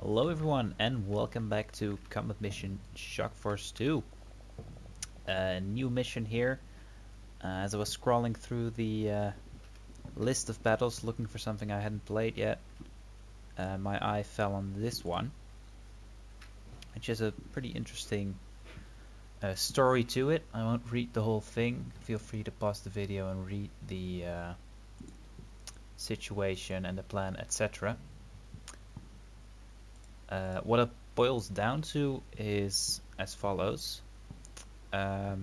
Hello everyone and welcome back to Combat Mission Shock Force 2. A new mission here. As I was scrolling through the list of battles looking for something I hadn't played yet, my eye fell on this one, which has a pretty interesting story to it. I won't read the whole thing. Feel free to pause the video and read the situation and the plan, etc. What it boils down to is as follows. A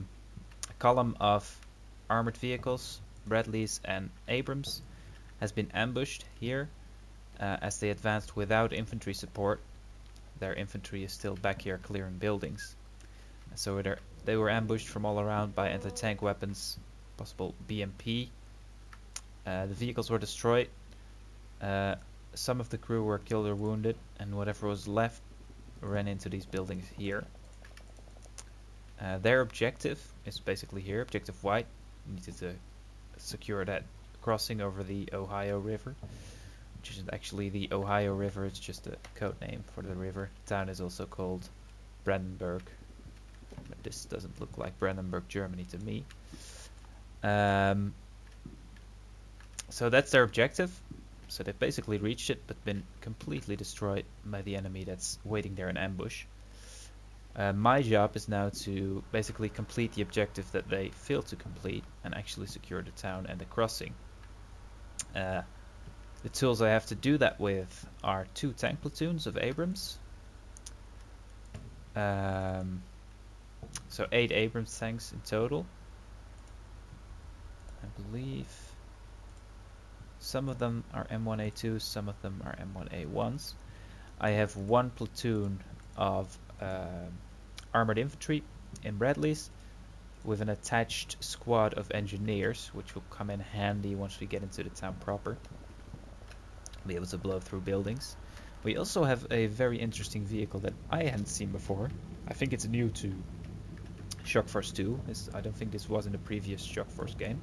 column of armored vehicles, Bradleys and Abrams, has been ambushed here as they advanced without infantry support. Their infantry is still back here clearing buildings. So they were ambushed from all around by anti-tank weapons, possible BMP. The vehicles were destroyed. Some of the crew were killed or wounded, and whatever was left ran into these buildings here. Their objective is basically here, objective white. Needed to secure that crossing over the Ohio River, which isn't actually the Ohio River, it's just a code name for the river. The town is also called Brandenburg, but this doesn't look like Brandenburg, Germany to me. So that's their objective. So they've basically reached it, but been completely destroyed by the enemy that's waiting there in ambush. My job is now to basically complete the objective that they failed to complete and actually secure the town and the crossing. The tools I have to do that with are 2 tank platoons of Abrams. So 8 Abrams tanks in total. I believe some of them are M1A2s, some of them are M1A1s. I have 1 platoon of armored infantry in Bradleys with an attached squad of engineers, which will come in handy once we get into the town proper. Be able to blow through buildings. We also have a very interesting vehicle that I hadn't seen before. I think it's new to Shock Force 2. I don't think this was in the previous Shock Force game.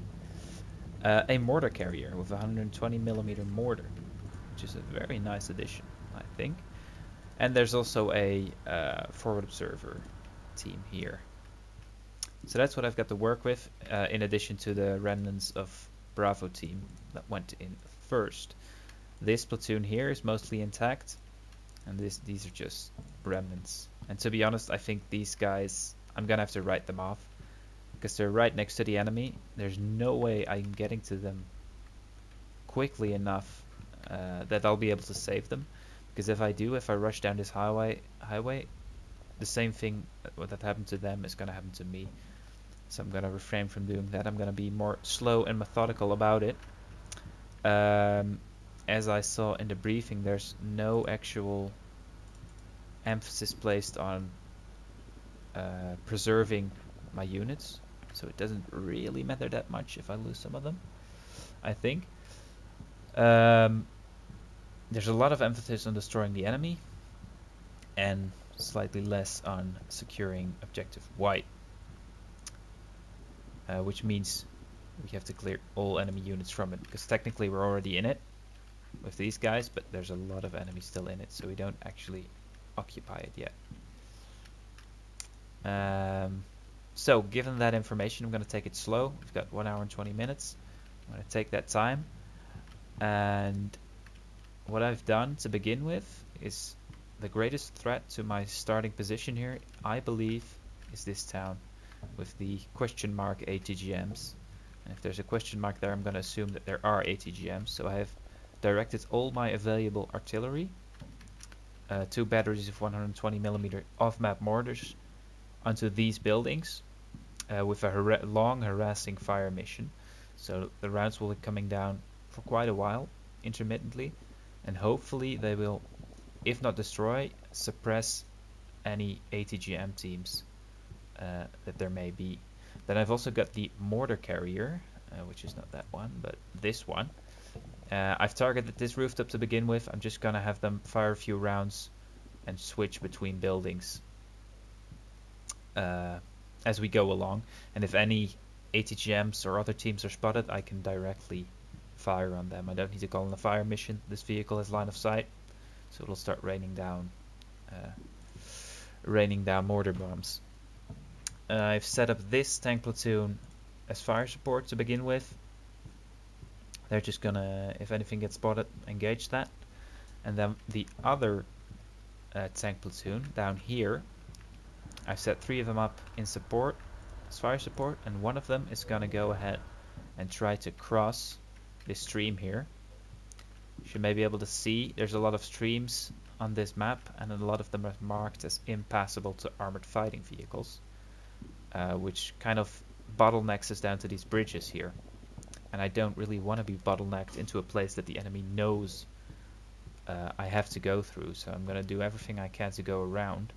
A mortar carrier with a 120mm mortar, which is a very nice addition, I think. And there's also a forward observer team here. So that's what I've got to work with, in addition to the remnants of Bravo team that went in first. This platoon here is mostly intact, and these are just remnants. And to be honest, I think these guys, I'm gonna have to write them off, because they're right next to the enemy. There's no way I'm getting to them quickly enough that I'll be able to save them. Because if I do, if I rush down this highway, the same thing that happened to them is going to happen to me. So I'm going to refrain from doing that. I'm going to be more slow and methodical about it. As I saw in the briefing, there's no actual emphasis placed on preserving my units. So it doesn't really matter that much if I lose some of them, I think. There's a lot of emphasis on destroying the enemy and slightly less on securing objective white, which means we have to clear all enemy units from it, because technically we're already in it with these guys, but there's a lot of enemies still in it, so we don't actually occupy it yet. So given that information, I'm going to take it slow. We've got 1 hour and 20 minutes. I'm going to take that time, and what I've done to begin with is the greatest threat to my starting position here, I believe, is this town with the question mark ATGMs. And if there's a question mark there, I'm going to assume that there are ATGMs. So I have directed all my available artillery, 2 batteries of 120mm off-map mortars, onto these buildings with a long harassing fire mission. So the rounds will be coming down for quite a while, intermittently. And hopefully they will, if not destroy, suppress any ATGM teams that there may be. Then I've also got the mortar carrier, which is not that one, but this one. I've targeted this rooftop to begin with. I'm just going to have them fire a few rounds and switch between buildings as we go along. And if any ATGMs or other teams are spotted, I can directly fire on them. I don't need to call in a fire mission. This vehicle has line of sight, So it'll start raining down mortar bombs. I've set up this tank platoon as fire support to begin with. They're just gonna, if anything gets spotted, engage that. And then the other tank platoon down here, I've set 3 of them up in support, as fire support, and one of them is gonna go ahead and try to cross this stream here. You should maybe be able to see there's a lot of streams on this map, and a lot of them are marked as impassable to armored fighting vehicles, which kind of bottlenecks us down to these bridges here. And I don't really want to be bottlenecked into a place that the enemy knows I have to go through, so I'm going to do everything I can to go around.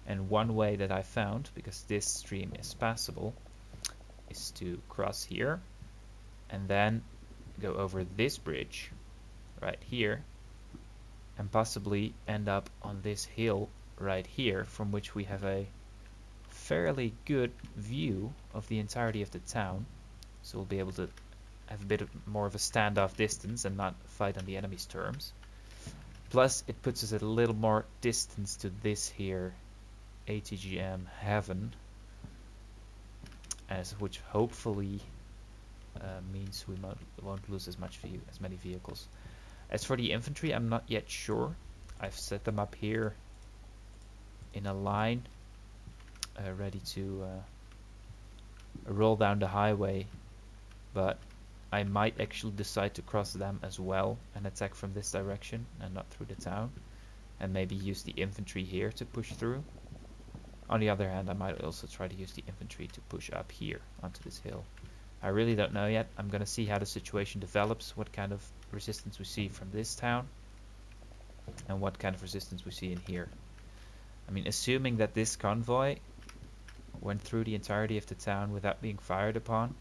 And one way that I found, because this stream is passable, is to cross here and then go over this bridge right here and possibly end up on this hill right here, from which we have a fairly good view of the entirety of the town. So we'll be able to have a bit more of a standoff distance and not fight on the enemy's terms. Plus it puts us at a little more distance to this here ATGM heaven, which hopefully means we won't lose as many vehicles. As for the infantry, I'm not yet sure. I've set them up here in a line, ready to roll down the highway, but I might actually decide to cross them as well and attack from this direction and not through the town, and maybe use the infantry here to push through. On the other hand, I might also try to use the infantry to push up here onto this hill. I really don't know yet. I'm gonna see how the situation develops, what kind of resistance we see from this town and what kind of resistance we see in here. I mean, assuming that this convoy went through the entirety of the town without being fired upon,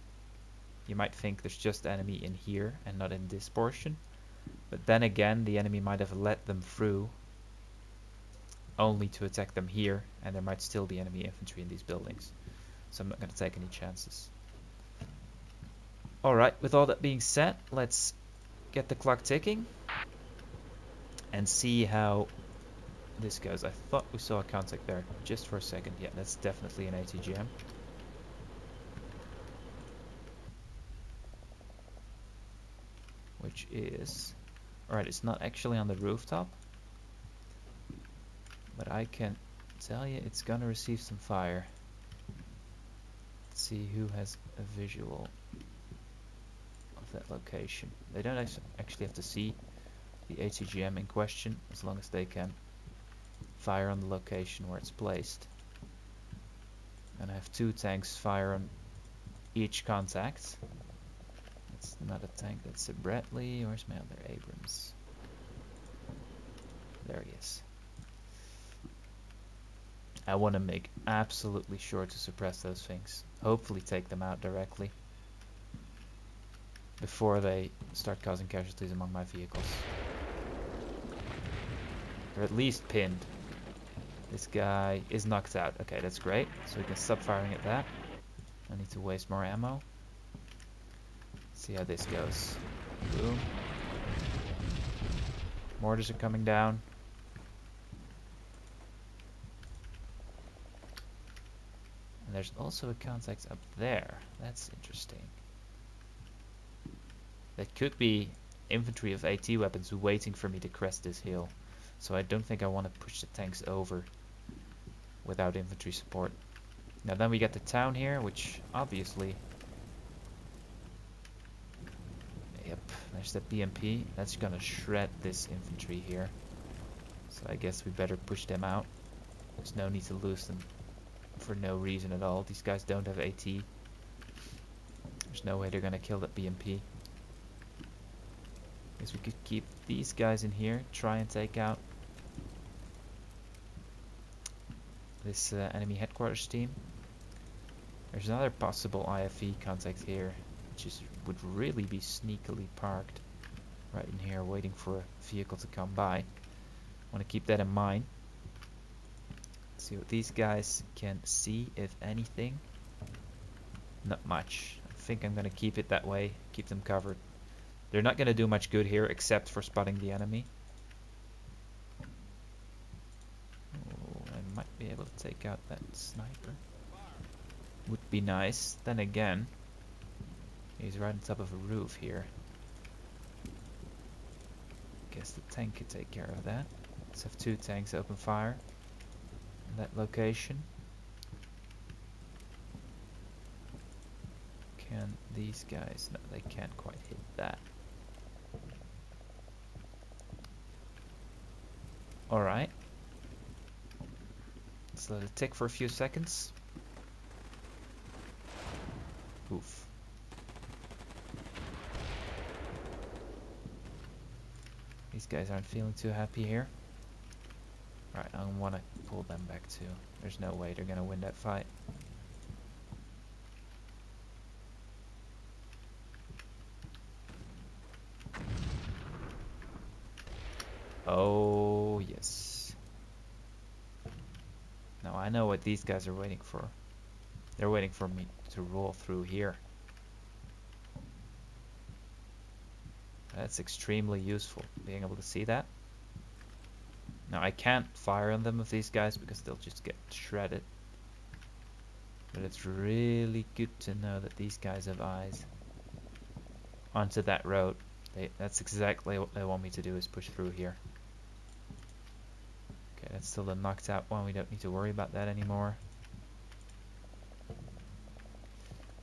you might think there's just enemy in here and not in this portion. But then again, the enemy might have let them through only to attack them here, and there might still be enemy infantry in these buildings. So I'm not going to take any chances. Alright, with all that being said, let's get the clock ticking and see how this goes. I thought we saw a contact there just for a second. Yeah, that's definitely an ATGM. Which is... Alright, it's not actually on the rooftop, but I can tell you it's gonna receive some fire. Let's see who has a visual of that location. They don't actually have to see the ATGM in question, as long as they can fire on the location where it's placed. And I have 2 tanks fire on each contact. That's not a tank, that's a Bradley. Where's my other Abrams? There he is. I want to make absolutely sure to suppress those things. Hopefully take them out directly before they start causing casualties among my vehicles. They're at least pinned. This guy is knocked out. Okay, that's great. So we can stop firing at that. I need to waste more ammo. See how this goes. Boom. Mortars are coming down. And there's also a contact up there. That's interesting. That could be infantry of AT weapons waiting for me to crest this hill. So I don't think I want to push the tanks over without infantry support. Now then we get the town here, which obviously... Yep, there's that BMP. That's gonna shred this infantry here. So I guess we better push them out. There's no need to lose them for no reason at all. These guys don't have AT. There's no way they're gonna kill that BMP. Guess we could keep these guys in here, try and take out this enemy headquarters team. There's another possible IFV contact here, which would really be sneakily parked right in here, waiting for a vehicle to come by. Want to keep that in mind. See what these guys can see, if anything. Not much. I think I'm going to keep it that way, keep them covered. They're not going to do much good here except for spotting the enemy. be able to take out that sniper. Would be nice. Then again, he's right on top of a roof here. Guess the tank could take care of that. Let's have 2 tanks open fire in that location. Can these guys... No, they can't quite hit that. Alright. Let's let it tick for a few seconds. Oof. These guys aren't feeling too happy here. Right, I want to pull them back too. There's no way they're going to win that fight. Oh, yes. Now I know what these guys are waiting for. They're waiting for me to roll through here. That's extremely useful, being able to see that. Now I can't fire on them with these guys because they'll just get shredded. But it's really good to know that these guys have eyes onto that road. That's exactly what they want me to do, is push through here. Okay, that's still the knocked out one. We don't need to worry about that anymore.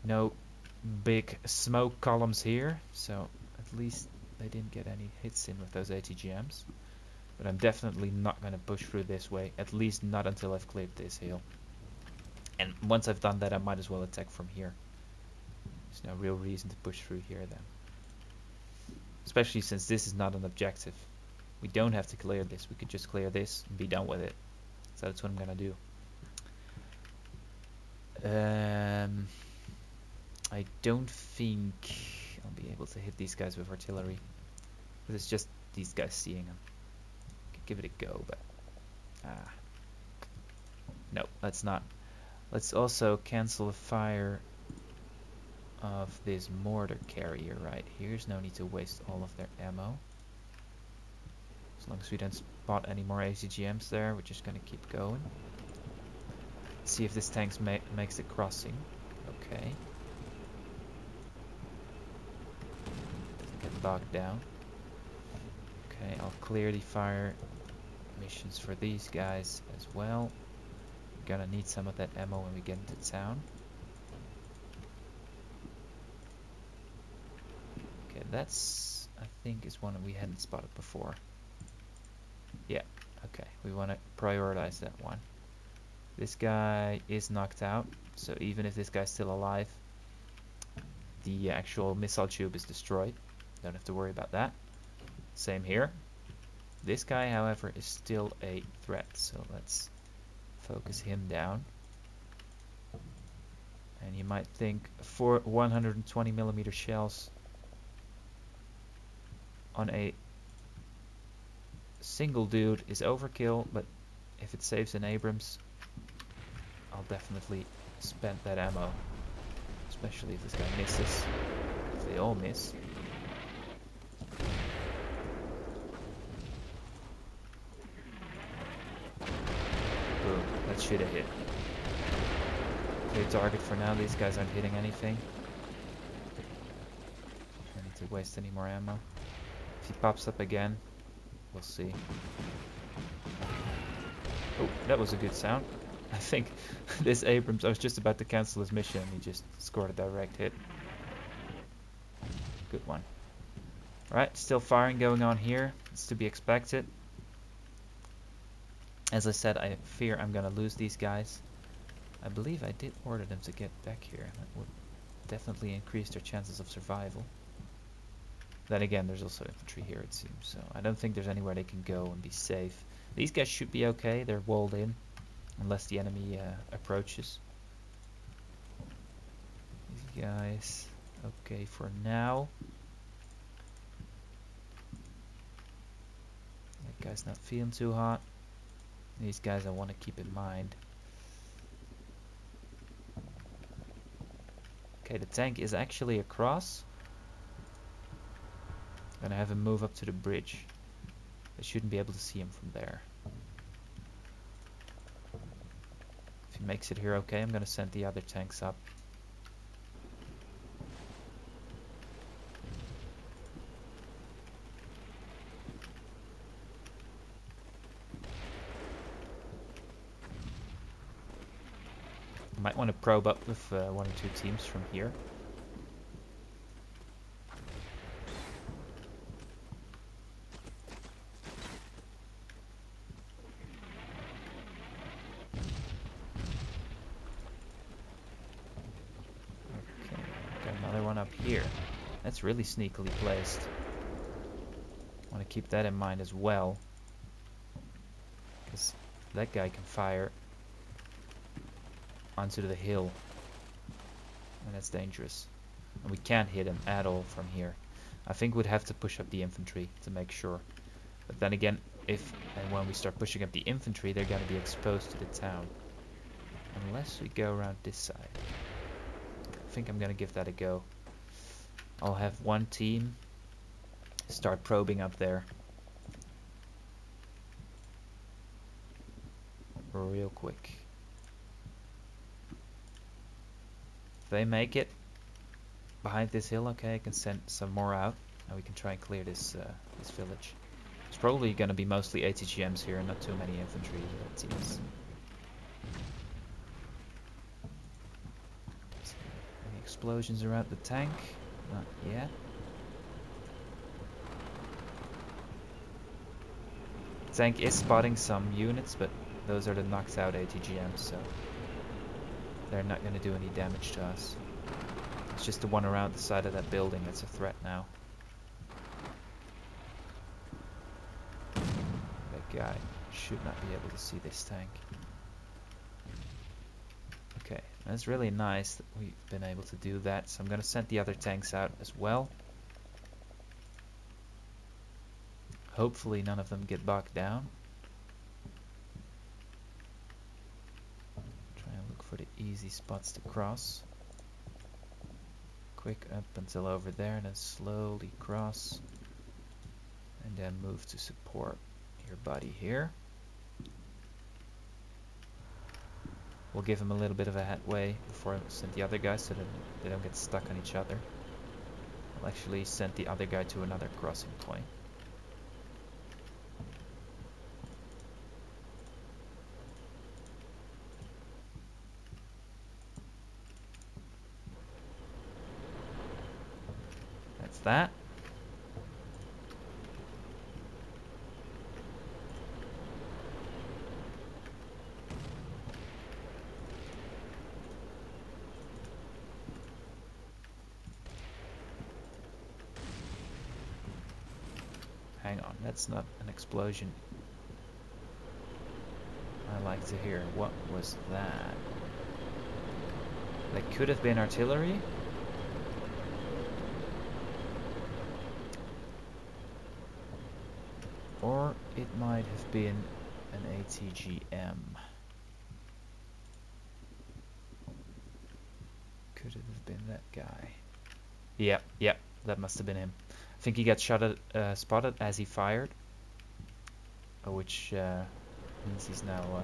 No big smoke columns here, so at least they didn't get any hits in with those ATGMs. But I'm definitely not going to push through this way, at least not until I've cleared this hill. And once I've done that, I might as well attack from here. There's no real reason to push through here then. Especially since this is not an objective. We don't have to clear this, we could just clear this and be done with it. So that's what I'm going to do. I don't think I'll be able to hit these guys with artillery. Because it's just these guys seeing them. Could give it a go, but... no, let's not. Let's also cancel the fire of this mortar carrier right here. There's no need to waste all of their ammo. As long as we don't spot any more ACGMs there, we're just going to keep going. See if this tank makes the crossing. Okay. Doesn't get bogged down. Okay, I'll clear the fire missions for these guys as well. We're gonna need some of that ammo when we get into town. Okay, that's, I think, is one that we hadn't spotted before. Yeah, okay, we want to prioritize that one. This guy is knocked out, so even if this guy's still alive, the actual missile tube is destroyed. Don't have to worry about that. Same here. This guy, however, is still a threat, so let's focus him down. And you might think 4 120mm shells on a single dude is overkill, but if it saves an Abrams, I'll definitely spend that ammo, especially if this guy misses. If they all miss. Boom, that should have hit. Clear target for now. These guys aren't hitting anything. I don't need to waste any more ammo. If he pops up again, we'll see. Oh, that was a good sound. I think this Abrams, I was just about to cancel his mission and he just scored a direct hit. Good one. Alright, still firing going on here. It's to be expected. As I said, I fear I'm gonna lose these guys. I believe I did order them to get back here. That would definitely increase their chances of survival. Then again, there's also infantry here, it seems, so I don't think there's anywhere they can go and be safe. These guys should be okay, they're walled in, unless the enemy approaches. These guys, okay for now. That guy's not feeling too hot. These guys I want to keep in mind. Okay, the tank is actually across. Gonna have him move up to the bridge. They shouldn't be able to see him from there. makes it here okay. I'm gonna send the other tanks up. Might want to probe up with one or two teams from here. Okay, got another one up here. That's really sneakily placed. Want to keep that in mind as well, because that guy can fire onto the hill, and that's dangerous. And we can't hit him at all from here. I think we'd have to push up the infantry to make sure. But then again, if and when we start pushing up the infantry, they're going to be exposed to the town. Unless we go around this side. I think I'm going to give that a go. I'll have one team start probing up there. Real quick. If they make it behind this hill, okay, I can send some more out, and we can try and clear this this village. It's probably going to be mostly ATGMs here, and not too many infantry teams. Any explosions around the tank? Not yet. Tank is spotting some units, but those are the knocked out ATGMs, so they're not going to do any damage to us. It's just the one around the side of that building that's a threat now. That guy should not be able to see this tank. Okay, that's really nice that we've been able to do that, so I'm going to send the other tanks out as well. Hopefully none of them get bogged down. Try and look for the easy spots to cross. Quick up until over there, and then slowly cross. And then move to support your buddy here. We'll give him a little bit of a headway before I send the other guys so that they don't get stuck on each other. I'll actually send the other guy to another crossing point. That's that. Hang on, that's not an explosion. I like to hear. What was that? That could have been artillery. Or it might have been an ATGM. Could it have been that guy? Yep, that must have been him. I think he got spotted as he fired, which means he's now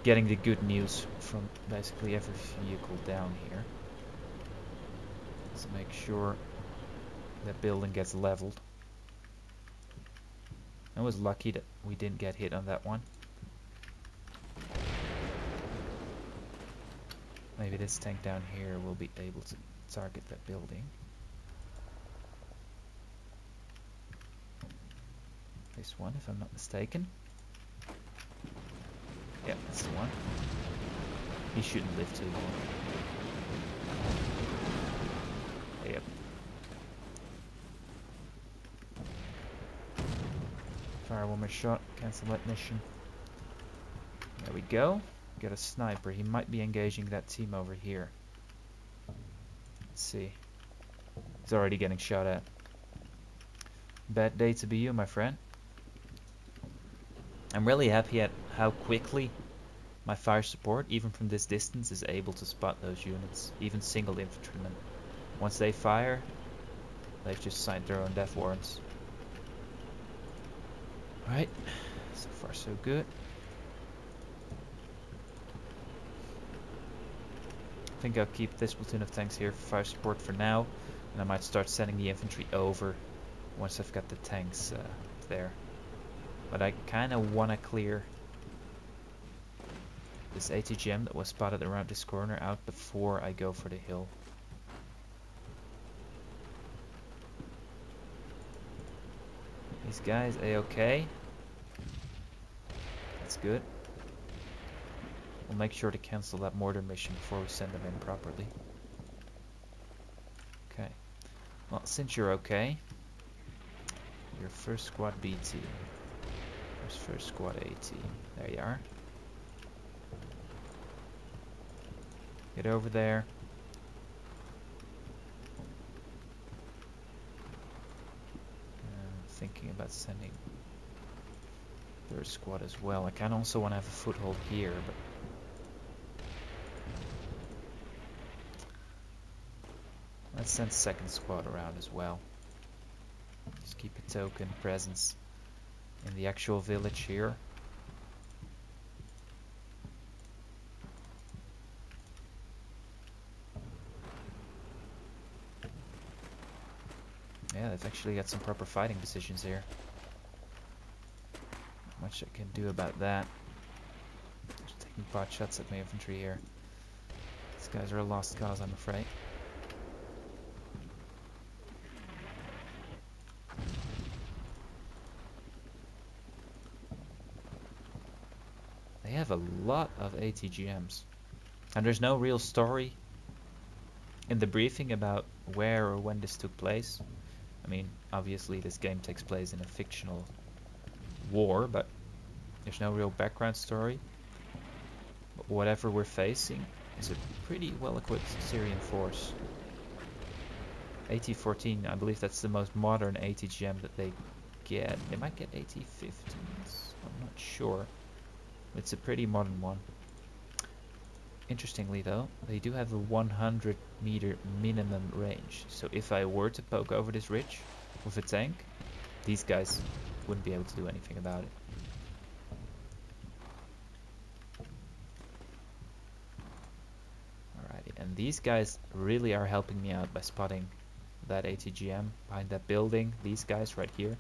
getting the good news from basically every vehicle down here. Let's make sure that building gets leveled. I was lucky that we didn't get hit on that one. Maybe this tank down here will be able to target that building. This one, if I'm not mistaken. Yeah, that's the one. He shouldn't live too long. Yep. Fire one more shot, cancel that mission. There we go. Get a sniper. He might be engaging that team over here. Let's see. He's already getting shot at. Bad day to be you, my friend. I'm really happy at how quickly my fire support, even from this distance, is able to spot those units, even single infantrymen. Once they fire, they've just signed their own death warrants. Alright, so far so good. think I'll keep this platoon of tanks here for fire support for now, and I might start sending the infantry over once I've got the tanks there. But I kind of want to clear this ATGM that was spotted around this corner out before I go for the hill. These guys A-okay. That's good. We'll make sure to cancel that mortar mission before we send them in properly. Okay. Well, since you're okay, your first squad B team. Where's first squad A team? There you are. Get over there. Thinking about sending third squad as well. I kind of also want to have a foothold here, but let's send second squad around as well. Just keep a token presence in the actual village here. Yeah, they've actually got some proper fighting positions here. Not much I can do about that. Just taking pot shots at my infantry here. These guys are a lost cause, I'm afraid. They have a lot of ATGMs. And there's no real story in the briefing about where or when this took place. I mean, obviously this game takes place in a fictional war, but there's no real background story. But whatever we're facing is a pretty well-equipped Syrian force. AT-14, I believe that's the most modern ATGM that they get. They might get AT-15s, I'm not sure. It's a pretty modern one. Interestingly though, they do have a 100 meter minimum range. So if I were to poke over this ridge with a tank, these guys wouldn't be able to do anything about it. Alrighty, and these guys really are helping me out by spotting that ATGM behind that building. These guys right here.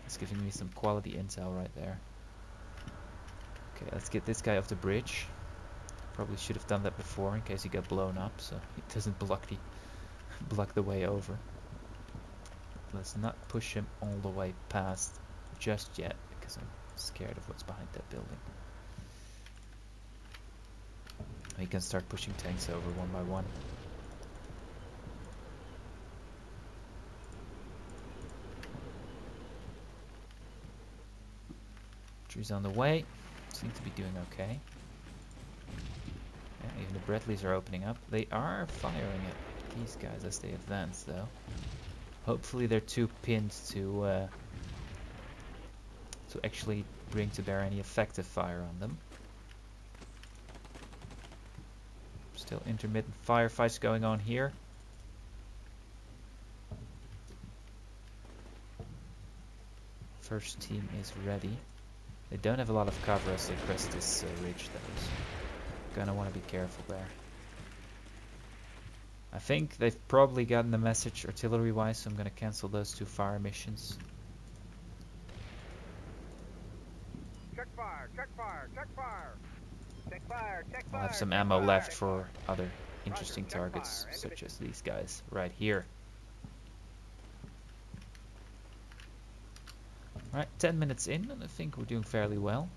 It's giving me some quality intel right there. Okay, let's get this guy off the bridge. Probably should have done that before in case he got blown up, so he doesn't block the way over. Let's not push him all the way past just yet, because I'm scared of what's behind that building. We can start pushing tanks over one by one. Trees on the way. Seem to be doing okay. Yeah, even the Bradleys are opening up. They are firing at these guys as they advance, though. Hopefully they're too pinned to actually bring to bear any effective fire on them. Still intermittent firefights going on here. First team is ready. They don't have a lot of cover as they crest this ridge, though, so gonna want to be careful there. I think they've probably gotten the message artillery-wise, so I'm gonna cancel those two fire missions. Check fire! Check fire! Check fire! Check fire! Check fire! I'll have some ammo left for other interesting targets, such as these guys right here. Alright, 10 minutes in, and I think we're doing fairly well.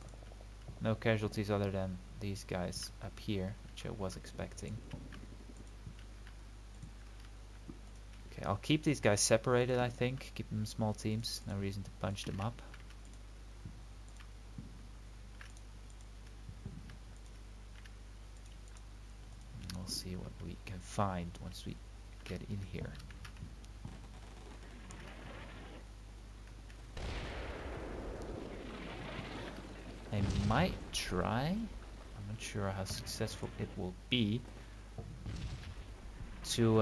No casualties other than these guys up here, which I was expecting. Okay, I'll keep these guys separated, I think. Keep them in small teams. No reason to bunch them up. And we'll see what we can find once we get in here. I might try, I'm not sure how successful it will be, to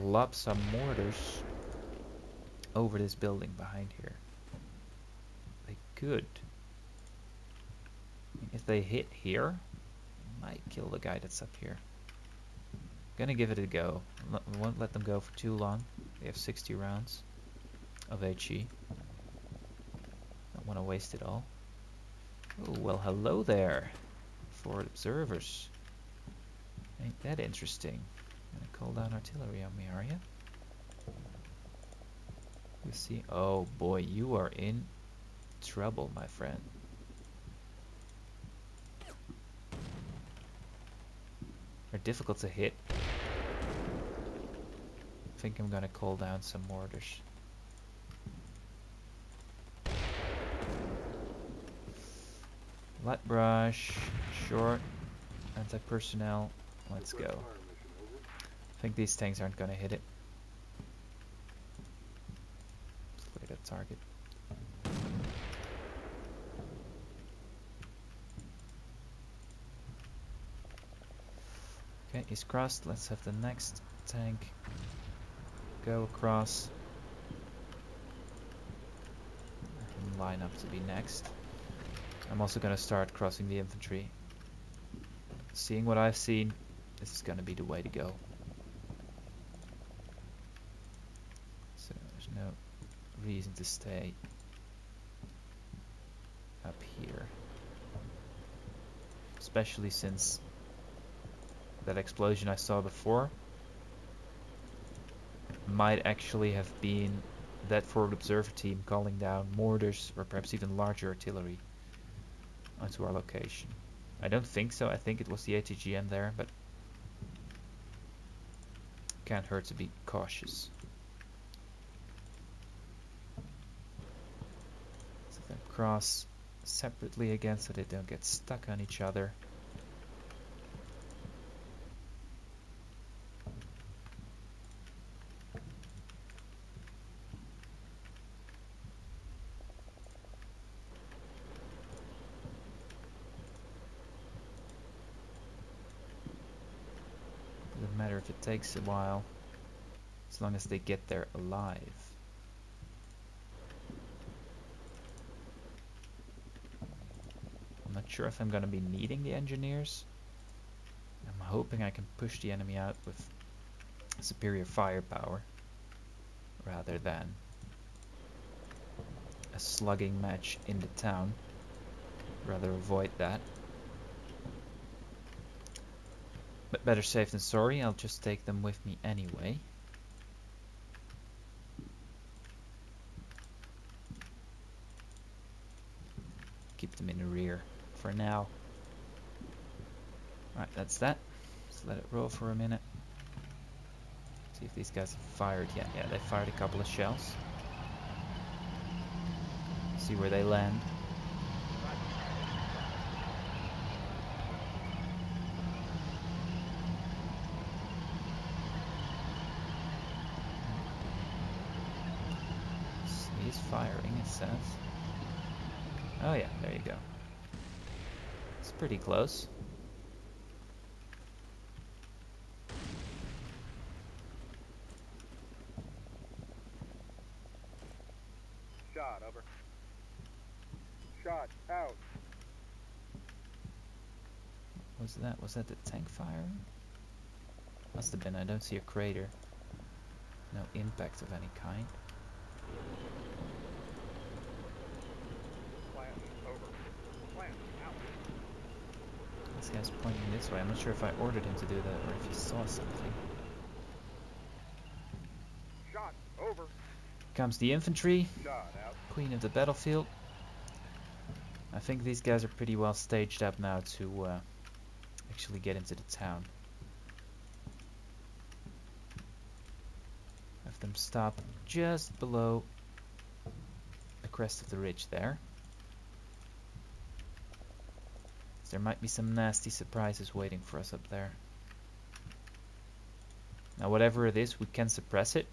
lob some mortars over this building behind here. They could. If they hit here, it might kill the guy that's up here. Gonna give it a go. Won't let them go for too long. They have 60 rounds of HE. Don't want to waste it all. Oh, well, hello there. Forward observers. Ain't that interesting? Gonna call down artillery on me, are you? You see? Oh boy, you are in trouble, my friend. They're difficult to hit. I think I'm gonna call down some mortars. Light brush, short, anti-personnel. Let's go. I think these tanks aren't gonna hit it. Let's clear that target. Okay, he's crossed. Let's have the next tank go across and line up to be next. I'm also gonna start crossing the infantry. Seeing what I've seen, this is gonna be the way to go. So there's no reason to stay up here. Especially since that explosion I saw before might actually have been that forward observer team calling down mortars or perhaps even larger artillery onto our location. I don't think so. I think it was the ATGM there, but can't hurt to be cautious. So then cross separately again so they don't get stuck on each other. Doesn't matter if it takes a while, as long as they get there alive. I'm not sure if I'm going to be needing the engineers. I'm hoping I can push the enemy out with superior firepower rather than a slugging match in the town. Rather avoid that. But better safe than sorry, I'll just take them with me anyway. Keep them in the rear for now. Right, that's that. Just let it roll for a minute. See if these guys have fired yet. Yeah, they fired a couple of shells. See where they land. He's firing, it says. Oh yeah, there you go. It's pretty close. Shot, over. Shot, out. What was that? Was that the tank firing? Must have been. I don't see a crater. No impact of any kind. Plant, over. Plant, out. This guy's pointing this way. I'm not sure if I ordered him to do that or if he saw something. Shot, over. Comes the infantry. Shot, out. Queen of the battlefield. I think these guys are pretty well staged up now to actually get into the town. Have them stop just below the crest of the ridge there. So there might be some nasty surprises waiting for us up there. Now whatever it is, we can suppress it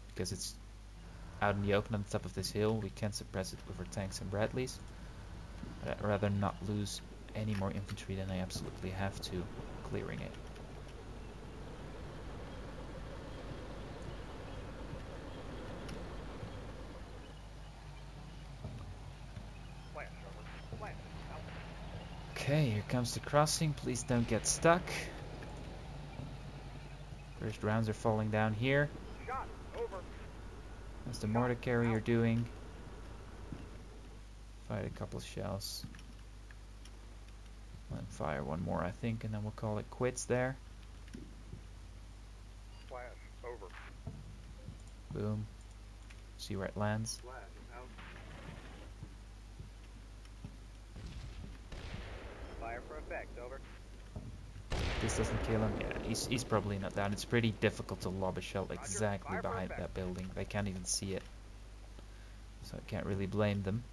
because it's out in the open on the top of this hill. We can suppress it with our tanks and Bradleys. But I'd rather not lose any more infantry than I absolutely have to clearing it. Plant, over. Plant, out. Okay, here comes the crossing. Please don't get stuck. First rounds are falling down here. Shot. Over. What's the mortar carrier doing? Fired a couple of shells. Let him fire one more, I think, and then we'll call it quits there. Flash. Over. Boom. See where it lands. Flash. Out. Fire for effect. Over. This doesn't kill him. Yeah, he's probably not down. It's pretty difficult to lob a shell exactly Fire for behind effect. that building. They can't even see it. So I can't really blame them.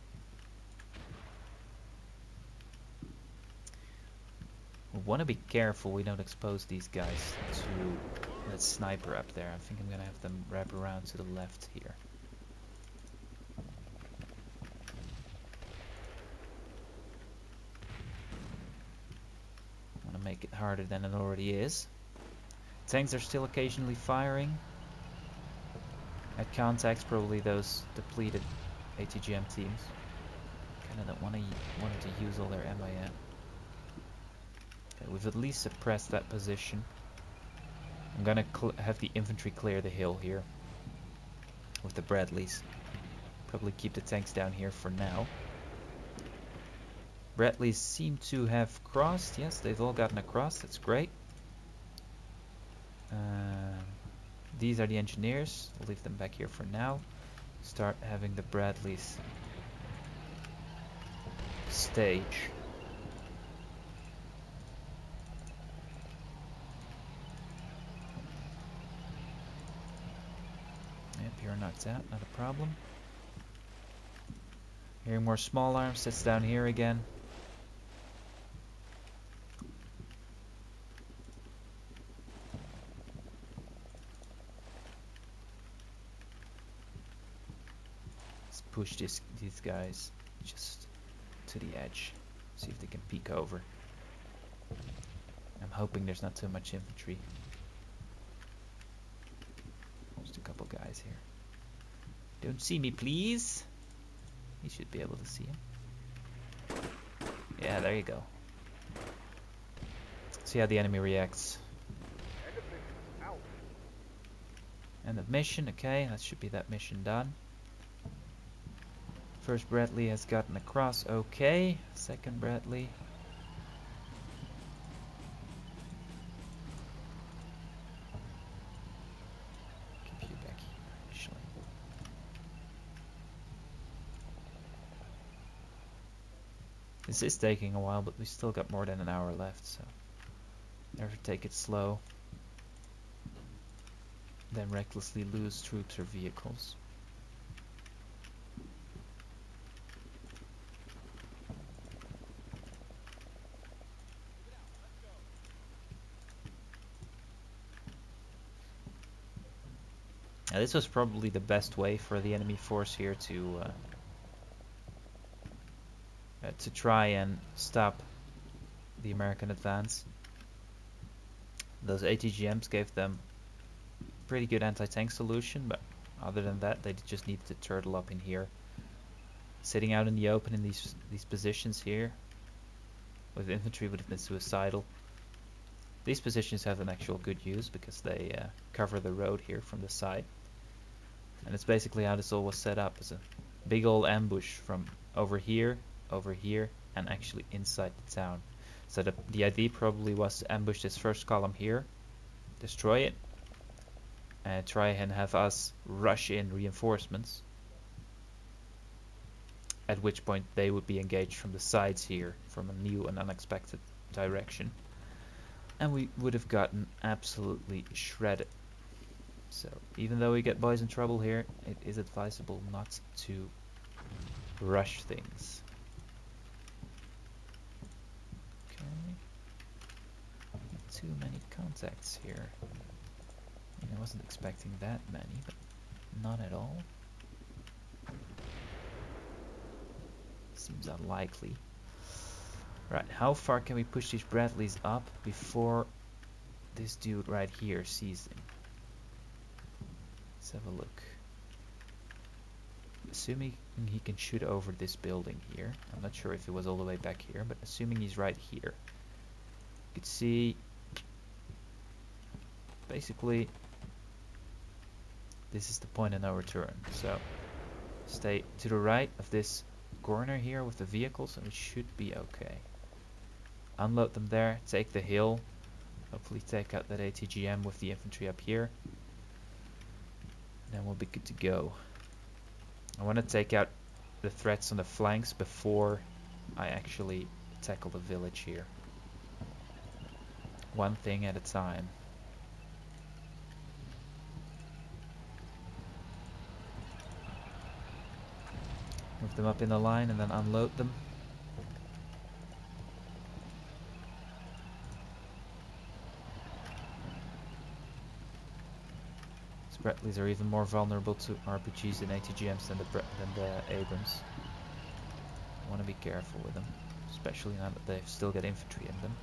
We want to be careful we don't expose these guys to that sniper up there. I think I'm going to have them wrap around to the left here. I want to make it harder than it already is. Tanks are still occasionally firing. At contacts, probably those depleted ATGM teams. Kind of don't want to use all their ammo yet. Okay, we've at least suppressed that position. I'm gonna have the infantry clear the hill here with the Bradleys. Probably keep the tanks down here for now. Bradleys seem to have crossed. Yes, they've all gotten across. That's great. These are the engineers. We'll leave them back here for now. Start having the Bradleys stage. Yep, you're knocked out. Not a problem. Hearing more small arms. Sits down here again. Push these guys just to the edge. See if they can peek over. I'm hoping there's not too much infantry. Just a couple guys here. Don't see me, please. You should be able to see him. Yeah, there you go. See how the enemy reacts. End of mission. Out. End of mission. Okay, that should be that mission done. First Bradley has gotten across, okay. Second Bradley. Keep you back here, actually. This is taking a while, but we still got more than an hour left, so never take it slow. Then recklessly lose troops or vehicles. Now, this was probably the best way for the enemy force here to try and stop the American advance. Those ATGMs gave them pretty good anti-tank solution, but other than that, they just needed to turtle up in here. Sitting out in the open in these positions here with infantry would have been suicidal. These positions have an actual good use because they cover the road here from the side. And it's basically how this all was set up, as a big old ambush from over here, and actually inside the town. So the idea probably was to ambush this first column here, destroy it, and try and have us rush in reinforcements. At which point they would be engaged from the sides here, from a new and unexpected direction. And we would have gotten absolutely shredded. So, even though we get boys in trouble here, it is advisable not to rush things. Okay. Not too many contacts here. I mean, I wasn't expecting that many, but not at all. Seems unlikely. Right, how far can we push these Bradleys up before this dude right here sees them? Let's have a look. Assuming he can shoot over this building here. I'm not sure if it was all the way back here, but assuming he's right here. You could see basically this is the point of no return. So stay to the right of this corner here with the vehicles and it should be okay. Unload them there, take the hill, hopefully take out that ATGM with the infantry up here. And then we'll be good to go. I want to take out the threats on the flanks before I actually tackle the village here. One thing at a time. Move them up in the line and then unload them. Bradleys are even more vulnerable to RPGs and ATGMs than the Abrams. I want to be careful with them, especially now that they've still got infantry in them.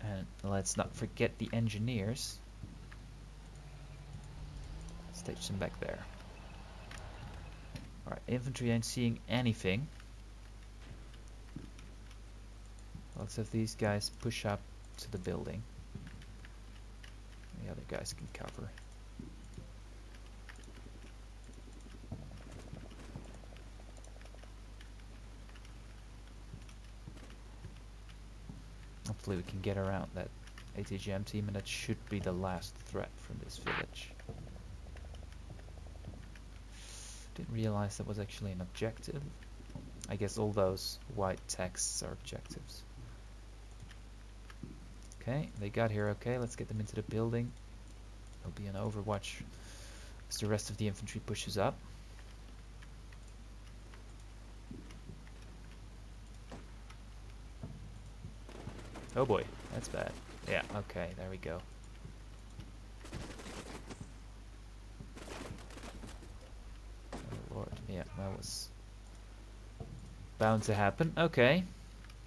And let's not forget the engineers. Stage them back there. Alright, infantry ain't seeing anything. Let's have these guys push up to the building. The other guys can cover. Hopefully we can get around that ATGM team, and that should be the last threat from this village. Didn't realize that was actually an objective. I guess all those white texts are objectives. Okay, they got here okay. Let's get them into the building. There'll be an overwatch as the rest of the infantry pushes up. Oh boy, that's bad. Yeah, okay, there we go. Oh lord, yeah, that was bound to happen. Okay,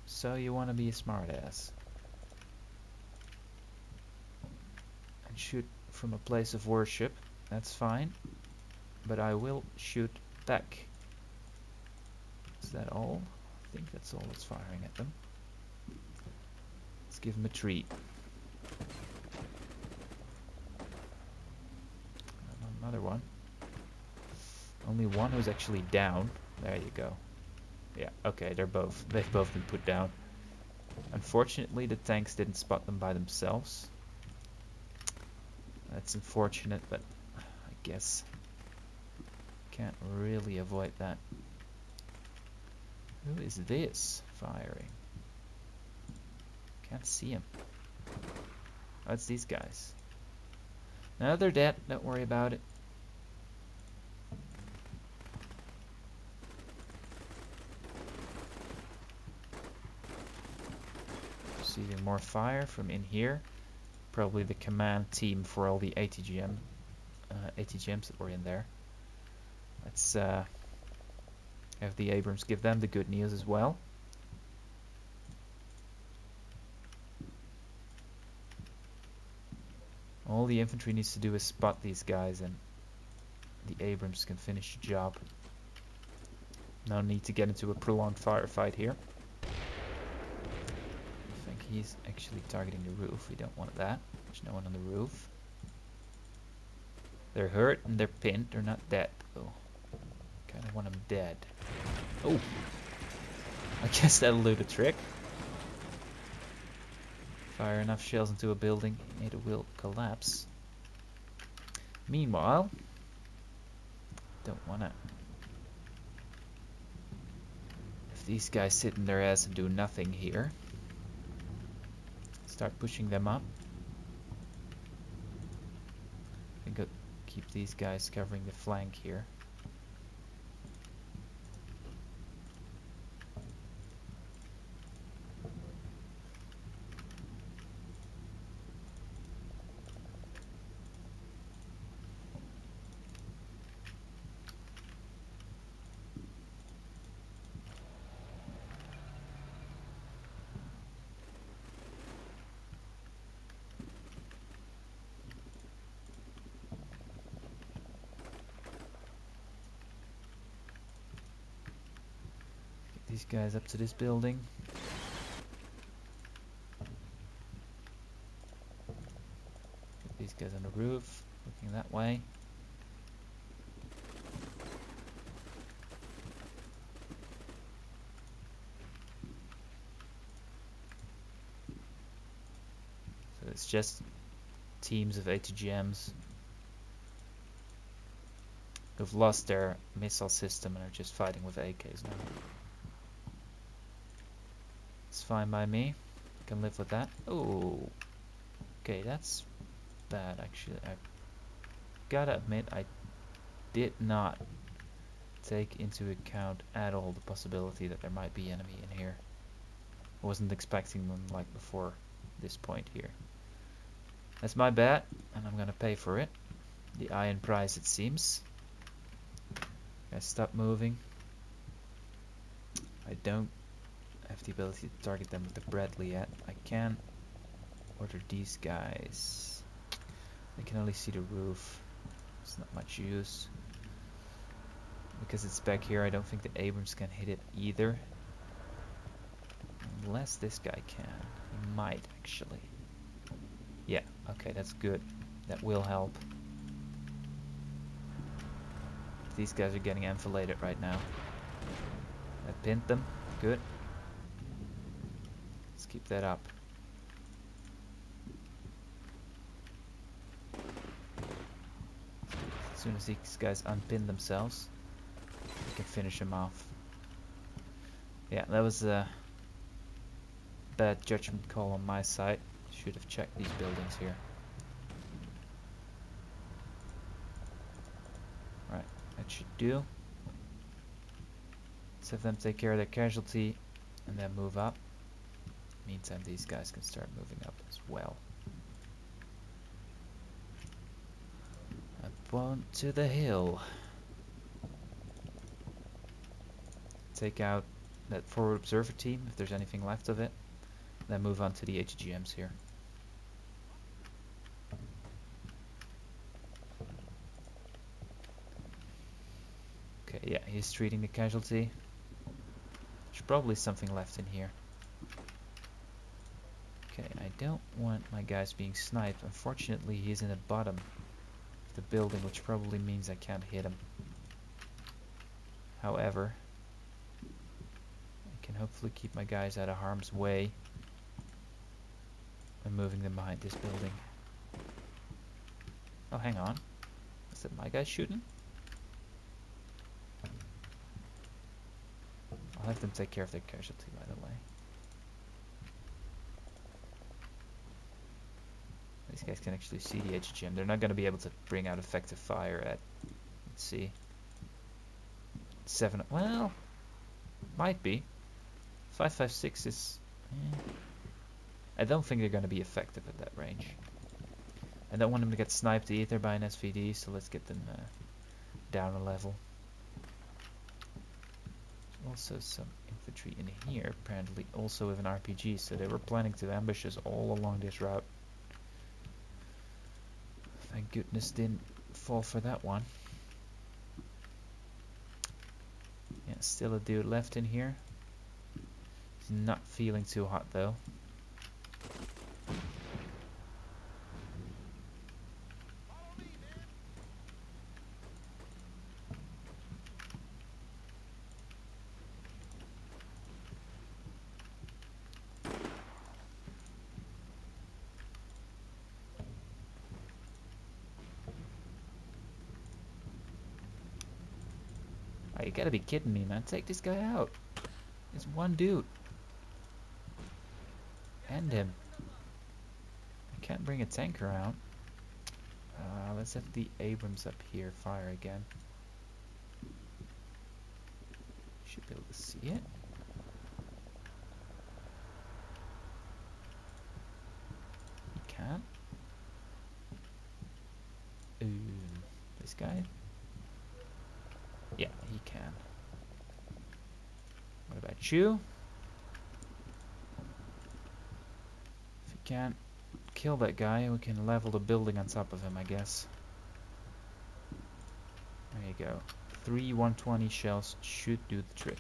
so you want to be a smartass and shoot from a place of worship. That's fine, but I will shoot back. Is that all? I think that's all that's firing at them. Let's give them a treat. Another one. Only one who's actually down. There you go. Yeah, okay, they've both been put down. Unfortunately, the tanks didn't spot them by themselves. That's unfortunate, but I guess can't really avoid that. Who is this firing? Can't see him. Oh, it's these guys. No, they're dead. Don't worry about it. Receiving more fire from in here. Probably the command team for all the ATGMs that were in there. Let's have the Abrams give them the good news as well. All the infantry needs to do is spot these guys and the Abrams can finish the job. No need to get into a prolonged firefight here. I think he's actually targeting the roof. We don't want that. There's no one on the roof. They're hurt and they're pinned. They're not dead though. Kinda want them dead. Oh! I guess that'll do the trick. Fire enough shells into a building, it will collapse. Meanwhile, don't wanna. If these guys sit in their ass and do nothing here, start pushing them up. I think I'll keep these guys covering the flank here. these guys up to this building. Get these guys on the roof, looking that way. So it's just teams of ATGMs who've lost their missile system and are just fighting with AKs now. It's fine by me. Can live with that. Oh, okay, that's bad actually. I gotta admit, I did not take into account at all the possibility that there might be enemy in here. I wasn't expecting them like before this point here. That's my bad, and I'm gonna pay for it. The iron price, it seems. Guys, stop moving. I don't have the ability to target them with the Bradley yet. I can order these guys. They can only see the roof. It's not much use. Because it's back here, I don't think the Abrams can hit it either. Unless this guy can. He might, actually. Yeah, okay, that's good. That will help. These guys are getting enfiladed right now. I pinned them. Good. Let's keep that up. As soon as these guys unpin themselves, we can finish them off. Yeah, that was a bad judgment call on my side. Should have checked these buildings here. Right, that should do. Let's have them take care of their casualty and then move up. Meantime, these guys can start moving up as well. Up onto the hill. Take out that forward observer team if there's anything left of it. Then move on to the HGMs here. Okay, yeah, he's treating the casualty. There's probably something left in here. Okay, I don't want my guys being sniped. Unfortunately, he's in the bottom of the building, which probably means I can't hit him. However, I can hopefully keep my guys out of harm's way by moving them behind this building. Oh, hang on. Is that my guy shooting? I'll have them take care of their casualty, by the way. These guys can actually see the HGM. They're not going to be able to bring out effective fire at, let's see, 7, well, might be. 5.56 is, I don't think they're going to be effective at that range. I don't want them to get sniped either by an SVD, so let's get them down a level. There's also some infantry in here, apparently also with an RPG, so they were planning to ambush us all along this route. Thank goodness didn't fall for that one. Yeah, still a dude left in here. He's not feeling too hot though. Oh, you gotta be kidding me, man. Take this guy out. There's one dude. End him. I can't bring a tank around. Let's have the Abrams up here fire again. Should be able to see it. You can't. Ooh, this guy? Yeah, he can. What about you? If you can't kill that guy, we can level the building on top of him, I guess. There you go. 3 120 shells should do the trick.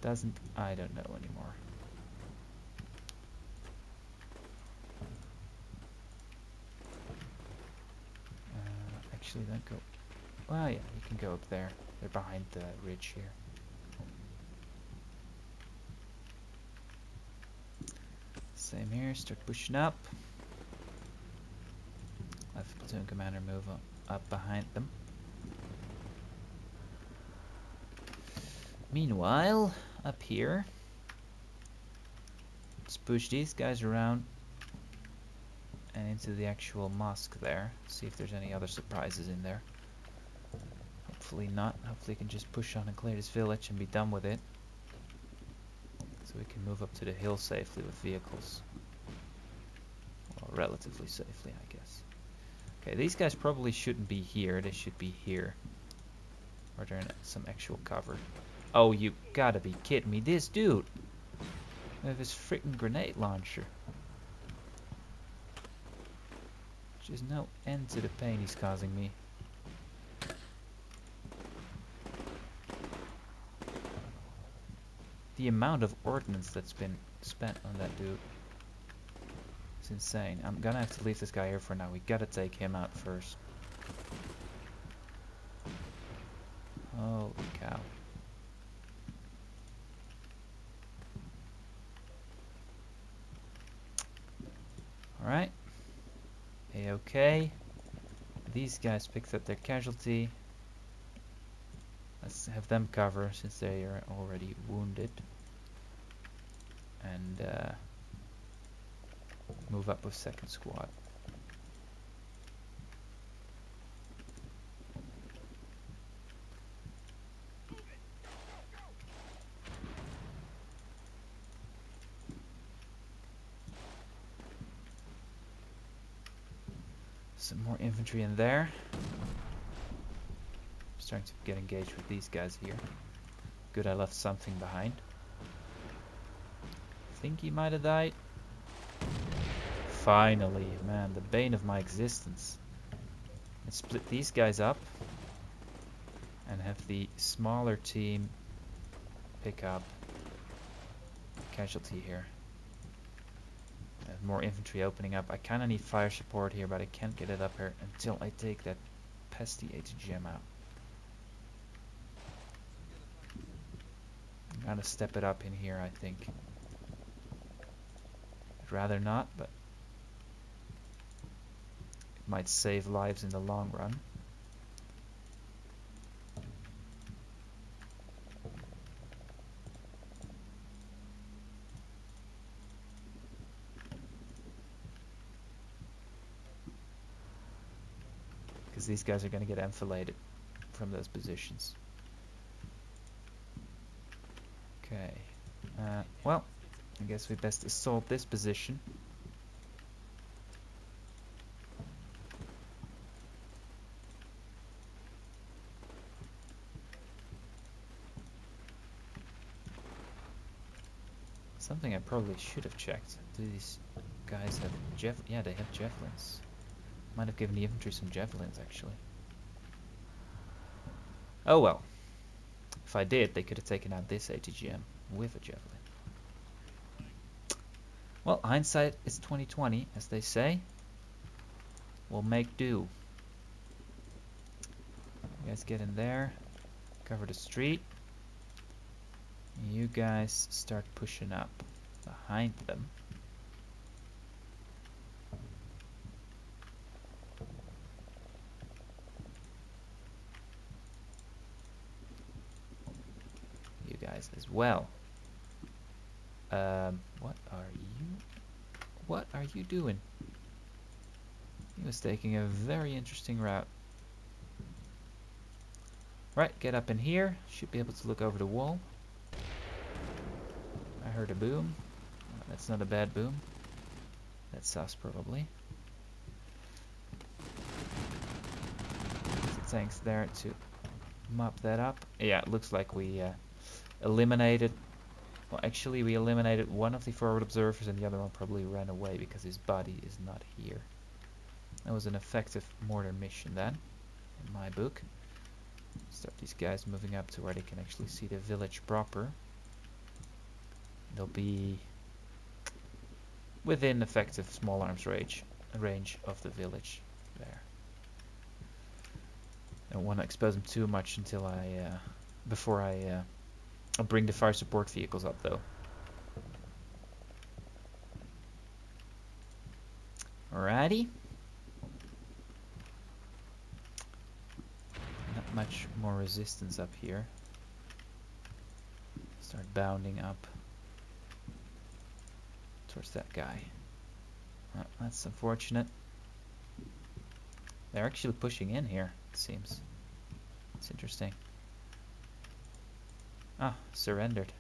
doesn't, I don't know anymore. Actually, don't go. Well, yeah, you can go up there. They're behind the ridge here. Same here. Start pushing up. Left platoon commander move up behind them. Meanwhile, up here, let's push these guys around and into the actual mosque there. See if there's any other surprises in there. Hopefully not. Hopefully we can just push on and clear this village and be done with it. So we can move up to the hill safely with vehicles. Well, relatively safely, I guess. Okay, these guys probably shouldn't be here. They should be here. Or they're in some actual cover. Oh, you gotta be kidding me. This dude with his freaking grenade launcher. There's no end to the pain he's causing me. The amount of ordnance that's been spent on that dude is insane. I'm gonna have to leave this guy here for now. We gotta take him out first. Holy cow. Alright. A-okay. These guys picked up their casualty. Let's have them cover since they are already wounded. And move up with second squad. Some more infantry in there. Starting to get engaged with these guys here. Good, I left something behind. Think he might have died. Finally, man, the bane of my existence. Let's split these guys up and have the smaller team pick up casualty here. More infantry opening up. I kind of need fire support here, but I can't get it up here until I take that pesty ATGM out. I'm gonna step it up in here, I think. I'd rather not, but it might save lives in the long run. Because these guys are going to get enfiladed from those positions. Okay. Well, I guess we best assault this position. Something I probably should have checked. Do these guys have yeah, they have javelins. Might have given the infantry some javelins, actually. Oh well. If I did, they could have taken out this ATGM with a javelin. Well, hindsight is 20/20, as they say. We'll make do. You guys get in there, cover the street. You guys start pushing up behind them. You guys as well. What are you doing? He was taking a very interesting route. Right, get up in here. Should be able to look over the wall. I heard a boom. That's not a bad boom. That's us probably. The tanks there to mop that up. Yeah, it looks like we eliminated. Well, actually, we eliminated one of the forward observers, and the other one probably ran away because his body is not here. That was an effective mortar mission then, in my book. Start these guys moving up to where they can actually see the village proper. They'll be within effective small arms range of the village there. Don't want to expose them too much until before I I'll bring the fire support vehicles up though. Alrighty. Not much more resistance up here. Start bounding up towards that guy. Oh, that's unfortunate. They're actually pushing in here, it seems. It's interesting. Ah, surrendered.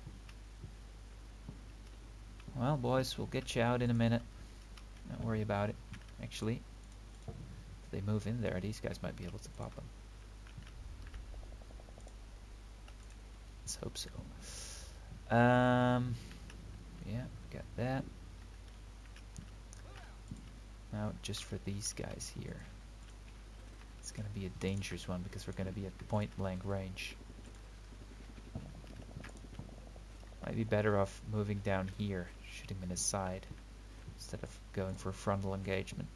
Well, boys, we'll get you out in a minute. Don't worry about it. Actually, if they move in there, these guys might be able to pop them. Let's hope so. Yeah, got that. Now, just for these guys here. It's going to be a dangerous one because we're going to be at point blank range. Might be better off moving down here, shooting in his side, instead of going for a frontal engagement.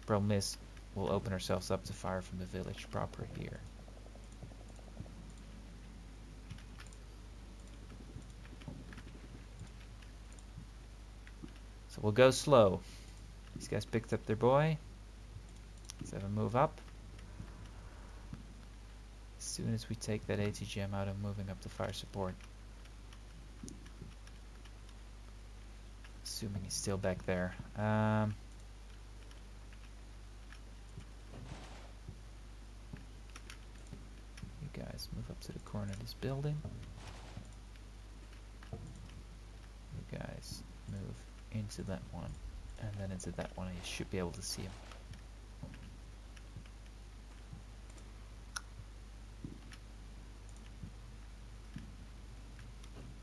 Problem is, we'll open ourselves up to fire from the village proper here. So we'll go slow. These guys picked up their boy. Let's have a move up. As soon as we take that ATGM out, I'm moving up to fire support. Assuming he's still back there. You guys move up to the corner of this building. You guys move into that one. And then into that one. You should be able to see him.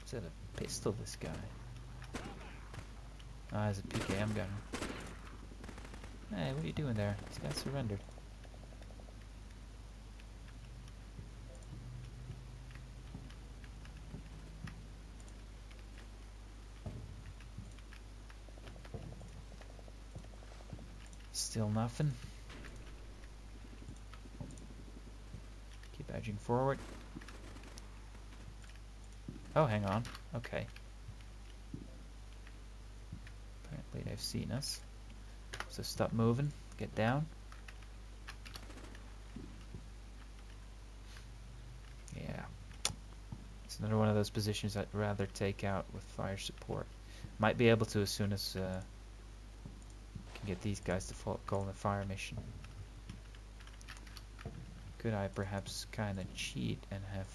Is that a pistol, this guy? Ah, it's a PKM gunner. Hey, what are you doing there? This guy surrendered. Still nothing. Keep edging forward. Oh, hang on. Okay. Apparently they've seen us. So stop moving. Get down. Yeah. It's another one of those positions I'd rather take out with fire support. Might be able to as soon as can get these guys to call in a fire mission. Could I perhaps kind of cheat and have...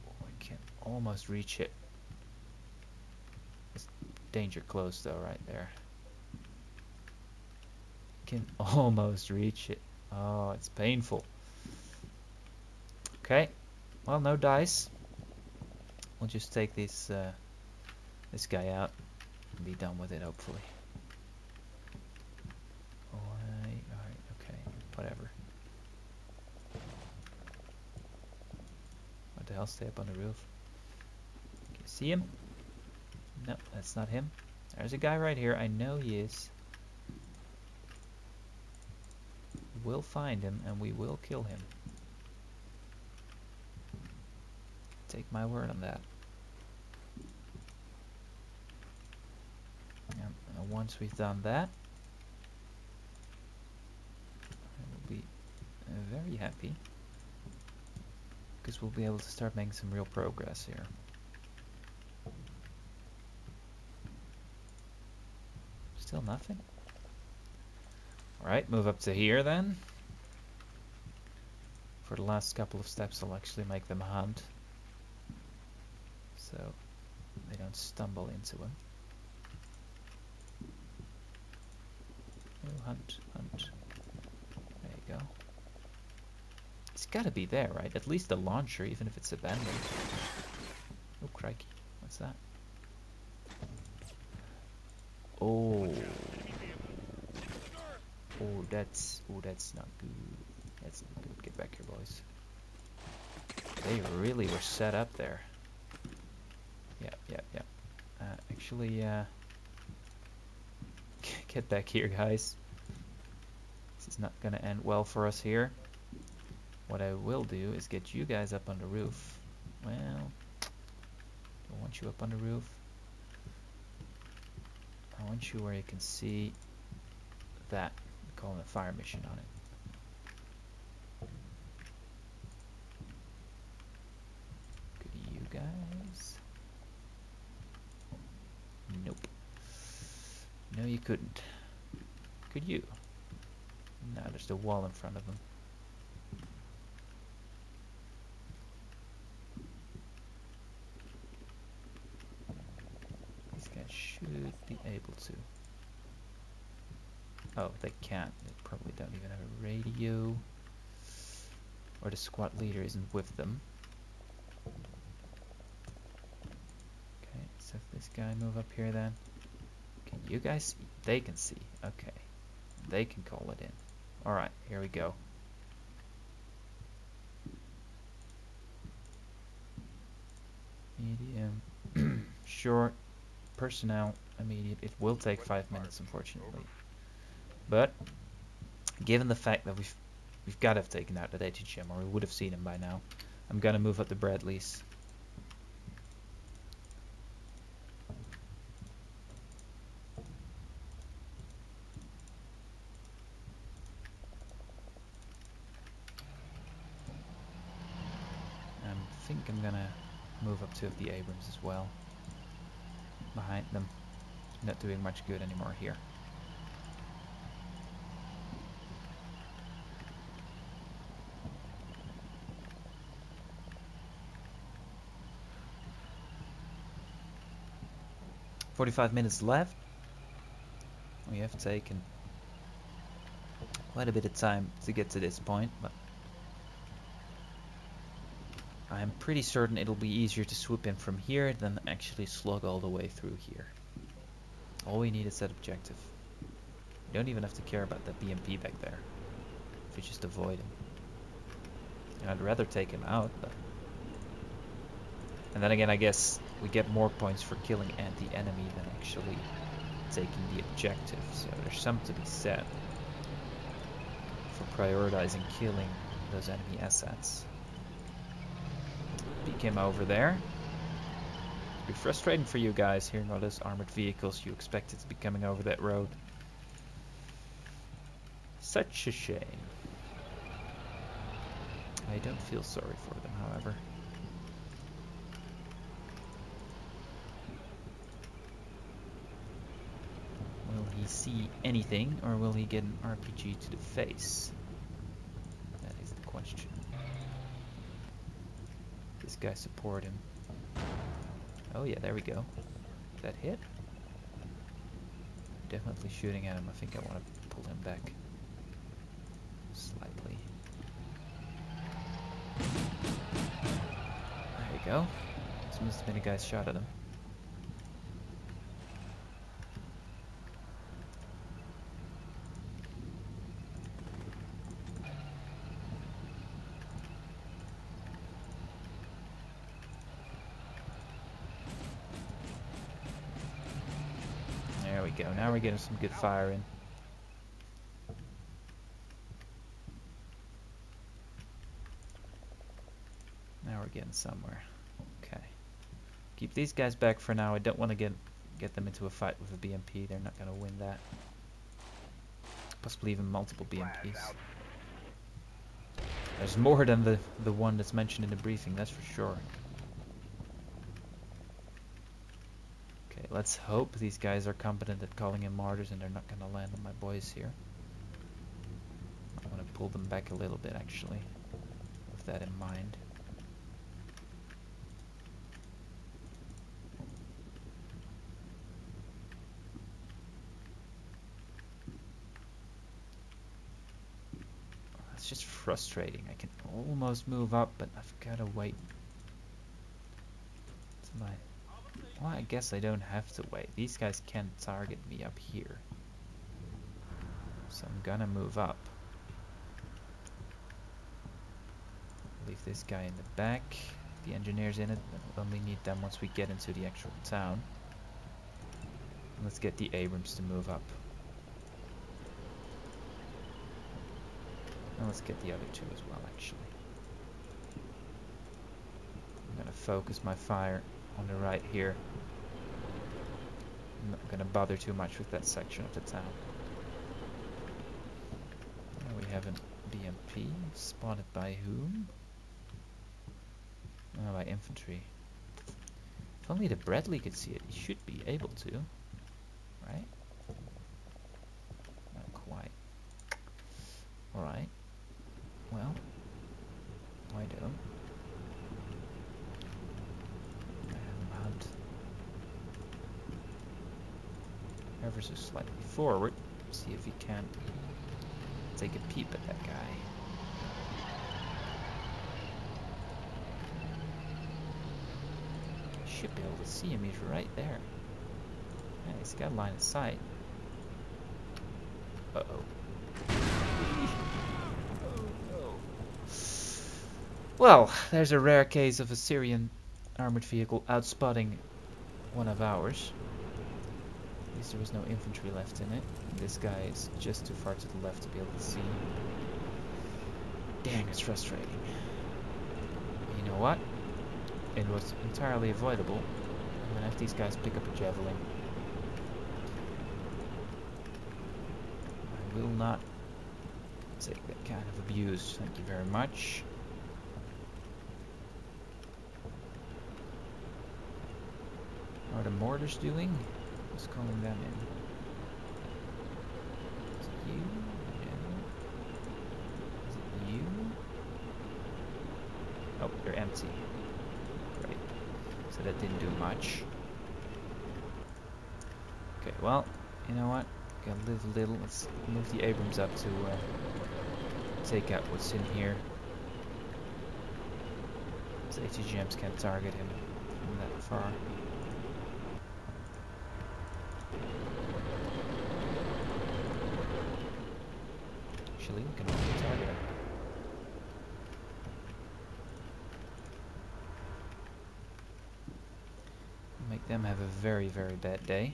Oh, I can almost reach it. It's danger close though, right there. Can almost reach it. Oh, it's painful. Okay. Well, no dice. We'll just take this this guy out and be done with it, hopefully. Alright, okay, whatever. What the hell? Stay up on the roof. Can you see him? No, that's not him. There's a guy right here. I know he is. We'll find him and we will kill him. Take my word on that. And once we've done that, I will be very happy because we'll be able to start making some real progress here. Still nothing. Alright, move up to here then. For the last couple of steps I'll actually make them hunt, so they don't stumble into him. Oh, hunt, hunt. There you go. It's gotta be there, right? At least the launcher, even if it's abandoned. Oh, crikey. What's that? Oh. Oh, that's not good. That's not good. Get back here, boys. They really were set up there. Yep. Actually, get back here, guys. This is not gonna end well for us here. What I will do is get you guys up on the roof. Well, don't want you up on the roof. I want you where you can see that. I'm calling a fire mission on it. Good, you guys. Nope. No, you couldn't. Could you? No, there's the wall in front of them. These guys should be able to. Oh, they can't. They probably don't even have a radio. Or the squad leader isn't with them. Okay, so if this guy move up here then. Can you guys see? They can see. Okay. They can call it in. Alright, here we go. Medium. Short. Personnel. Immediate. It will take 5 minutes, unfortunately. But, given the fact that we've got to have taken out that HHM, or we would have seen him by now, I'm gonna move up the Bradleys. I think I'm gonna move up 2 of the Abrams as well. Behind them. Not doing much good anymore here. "45 minutes left." We have taken quite a bit of time to get to this point, but I'm pretty certain it'll be easier to swoop in from here than actually slug all the way through here. All we need is that objective. We don't even have to care about that BMP back there. If we just avoid him. And I'd rather take him out, but... And then again, I guess we get more points for killing anti-enemy than actually taking the objective. So there's something to be said for prioritizing killing those enemy assets. Peek him over there. It'll be frustrating for you guys hearing all those armored vehicles you expected to be coming over that road. Such a shame. I don't feel sorry for them, however. Will he see anything, or will he get an RPG to the face? That is the question. This guy support him. Oh yeah, there we go. That hit? Definitely shooting at him. I think I want to pull him back slightly. There you go. This must have been a guy's shot at him. There we go. Now we're getting some good fire in. Now we're getting somewhere. Okay. Keep these guys back for now. I don't want to get them into a fight with a BMP. They're not going to win that. Possibly even multiple BMPs. There's more than the one that's mentioned in the briefing, that's for sure. Okay, let's hope these guys are competent at calling in martyrs and they're not going to land on my boys here. I want to pull them back a little bit, actually, with that in mind. It's just frustrating. I can almost move up, but I've got to wait. Well, I guess I don't have to wait. These guys can't target me up here. So I'm gonna move up. Leave this guy in the back. The engineers in it. We'll only need them once we get into the actual town. Let's get the Abrams to move up. And let's get the other two as well, actually. I'm gonna focus my fire on the right here. I'm not gonna bother too much with that section of the town. Now we have an BMP spotted by whom? Oh, by infantry. If only the Bradley could see it, he should be able to, right? Not quite. Alright. Well, why don't I have him hunt ever so slightly forward, see if he can take a peep at that guy. Should be able to see him, he's right there. Yeah, he's got line of sight. Uh-oh. Well, there's a rare case of a Syrian armored vehicle outspotting one of ours. At least there was no infantry left in it. This guy is just too far to the left to be able to see. Dang, it's frustrating. You know what? It was entirely avoidable. I'm gonna have these guys pick up a javelin. I will not take that kind of abuse. Thank you very much. What are the mortars doing? Who's calling them in? Is it you? No. Is it you? Oh, they're empty. Great. So that didn't do much. Okay, well, you know what? Gotta live a little. Let's move the Abrams up to take out what's in here. So ATGMs can't target him from that far. Actually, we can only target him. Make them have a very, very bad day.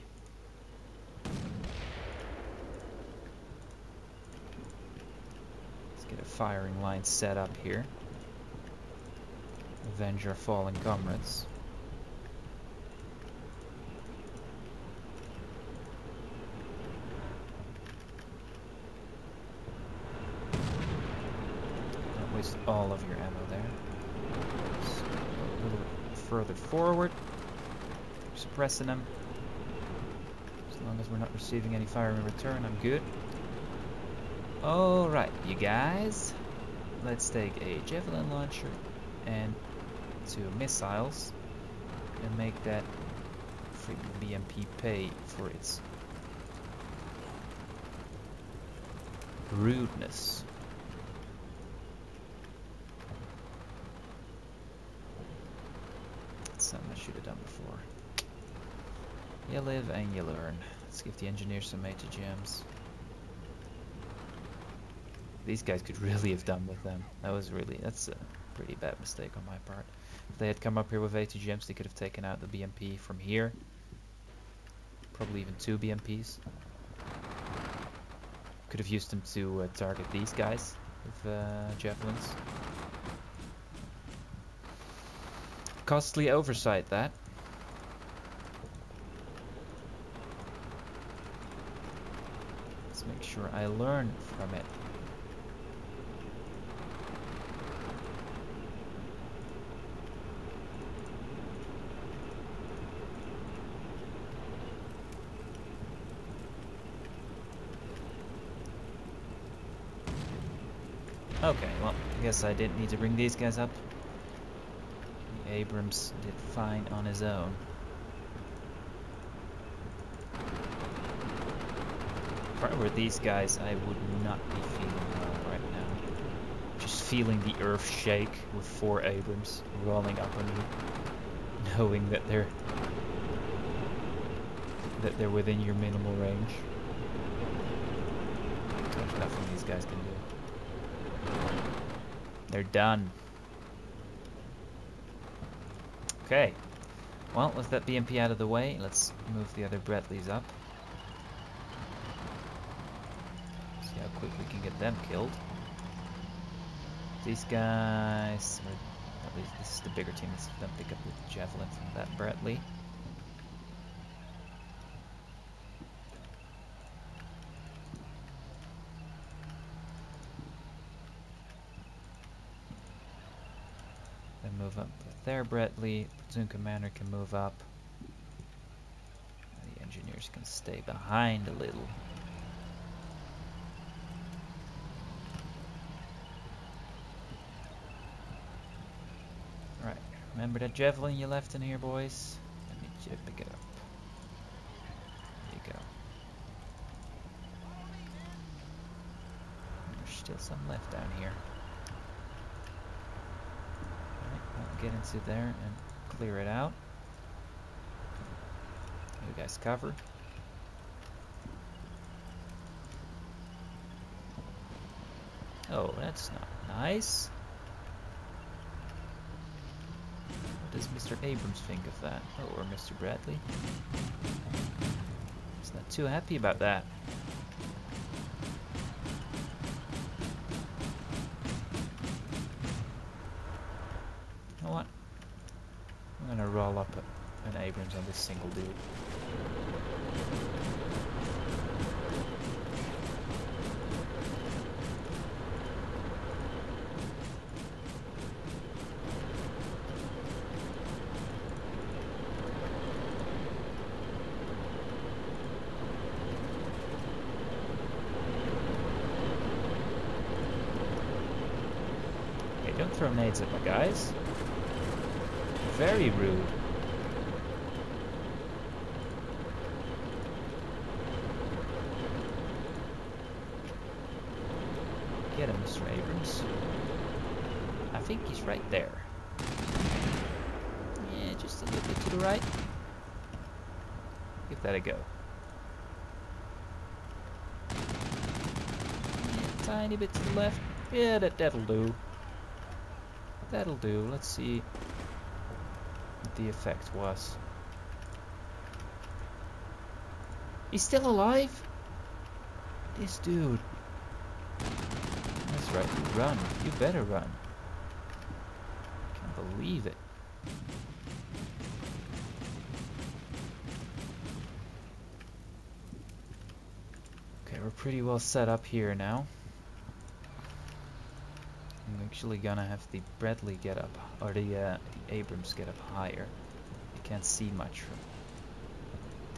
Let's get a firing line set up here. Avenge our fallen comrades. Don't waste all of your ammo there. Let's go a little bit further forward. Suppressing them. As long as we're not receiving any fire in return, I'm good. Alright, you guys. Let's take a javelin launcher and 2 missiles and make that freaking BMP pay for its rudeness. That's something I should have done before. You live and you learn. Let's give the engineers some ATGMs. These guys could really have done with them. That's a pretty bad mistake on my part. If they had come up here with ATGMs, they could have taken out the BMP from here. Probably even 2 BMPs. Could have used them to target these guys with javelins. Costly oversight, that. Let's make sure I learn from it. Okay, well, I guess I didn't need to bring these guys up. The Abrams did fine on his own. If I were these guys, I would not be feeling well right now. Just feeling the earth shake with 4 Abrams rolling up on you, knowing that they're within your minimal range. There's nothing these guys can do. They're done. Okay. Well, with that BMP out of the way, let's move the other Bradleys up. See how quick we can get them killed. These guys, or at least this is the bigger team. Let's let them pick up the javelin from that Bradley. Then move up with their Bradley. Platoon commander can move up. The engineers can stay behind a little. Right, remember that javelin you left in here, boys? Let me pick it up. There you go. There's still some left down here. Alright, we'll get into there and clear it out. You guys cover. Oh, that's not nice. What does Mr. Abrams think of that? Oh, or Mr. Bradley? He's not too happy about that. You know what? I'm gonna roll up an Abrams on this single dude. Don't throw nades at my guys. Very rude. Get him, Mr. Abrams. I think he's right there. Yeah, just a little bit to the right. Give that a go. Yeah, tiny bit to the left. Yeah, that'll do. That'll do. Let's see what the effect was. He's still alive? This dude. That's right, you run. You better run. Can't believe it. Okay, we're pretty well set up here now. I'm actually gonna have the Bradley get up, or the Abrams get up higher. You can't see much from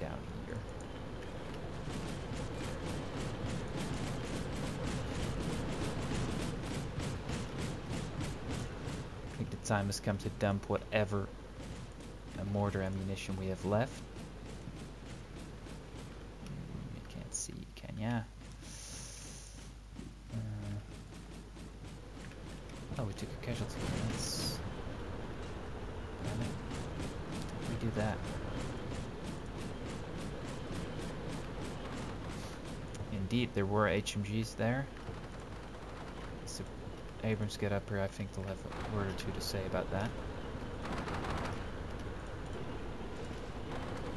down here. I think the time has come to dump whatever mortar ammunition we have left. You can't see, can ya? Oh, we took a casualty. Let's redo that. Indeed, there were HMGs there. So Abrams get up here. I think they'll have a word or two to say about that.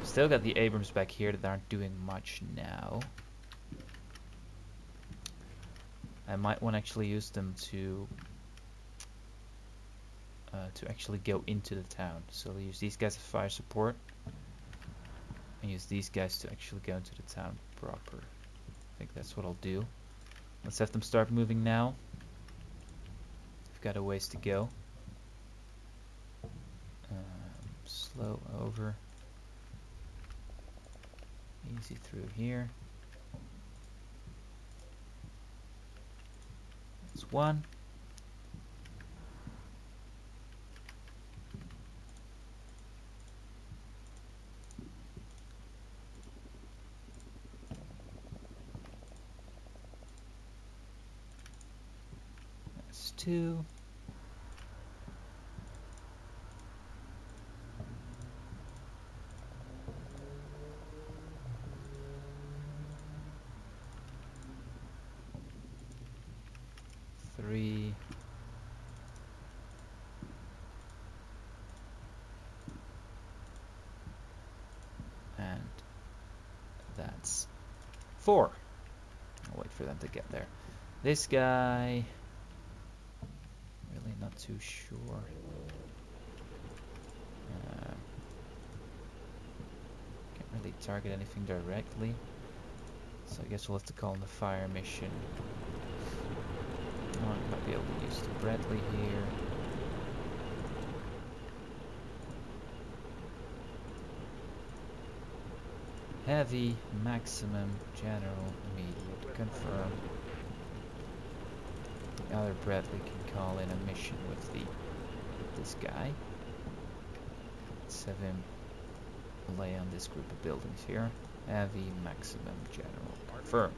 Still got the Abrams back here that aren't doing much now. I might want to actually use them to actually go into the town. So I'll use these guys as fire support and use these guys to actually go into the town proper. I think that's what I'll do. Let's have them start moving now. We've got a ways to go. Slow over. Easy through here. That's one. That's two. Three. That's 4. I'll wait for them to get there. This guy, really not too sure. Can't really target anything directly, so I guess we'll have to call in the fire mission. Oh, I might be able to use the Bradley here. Heavy, maximum, general, immediate, confirm. The other Bradley can call in a mission with this guy. Let's have him lay on this group of buildings here. Heavy, maximum, general, confirm.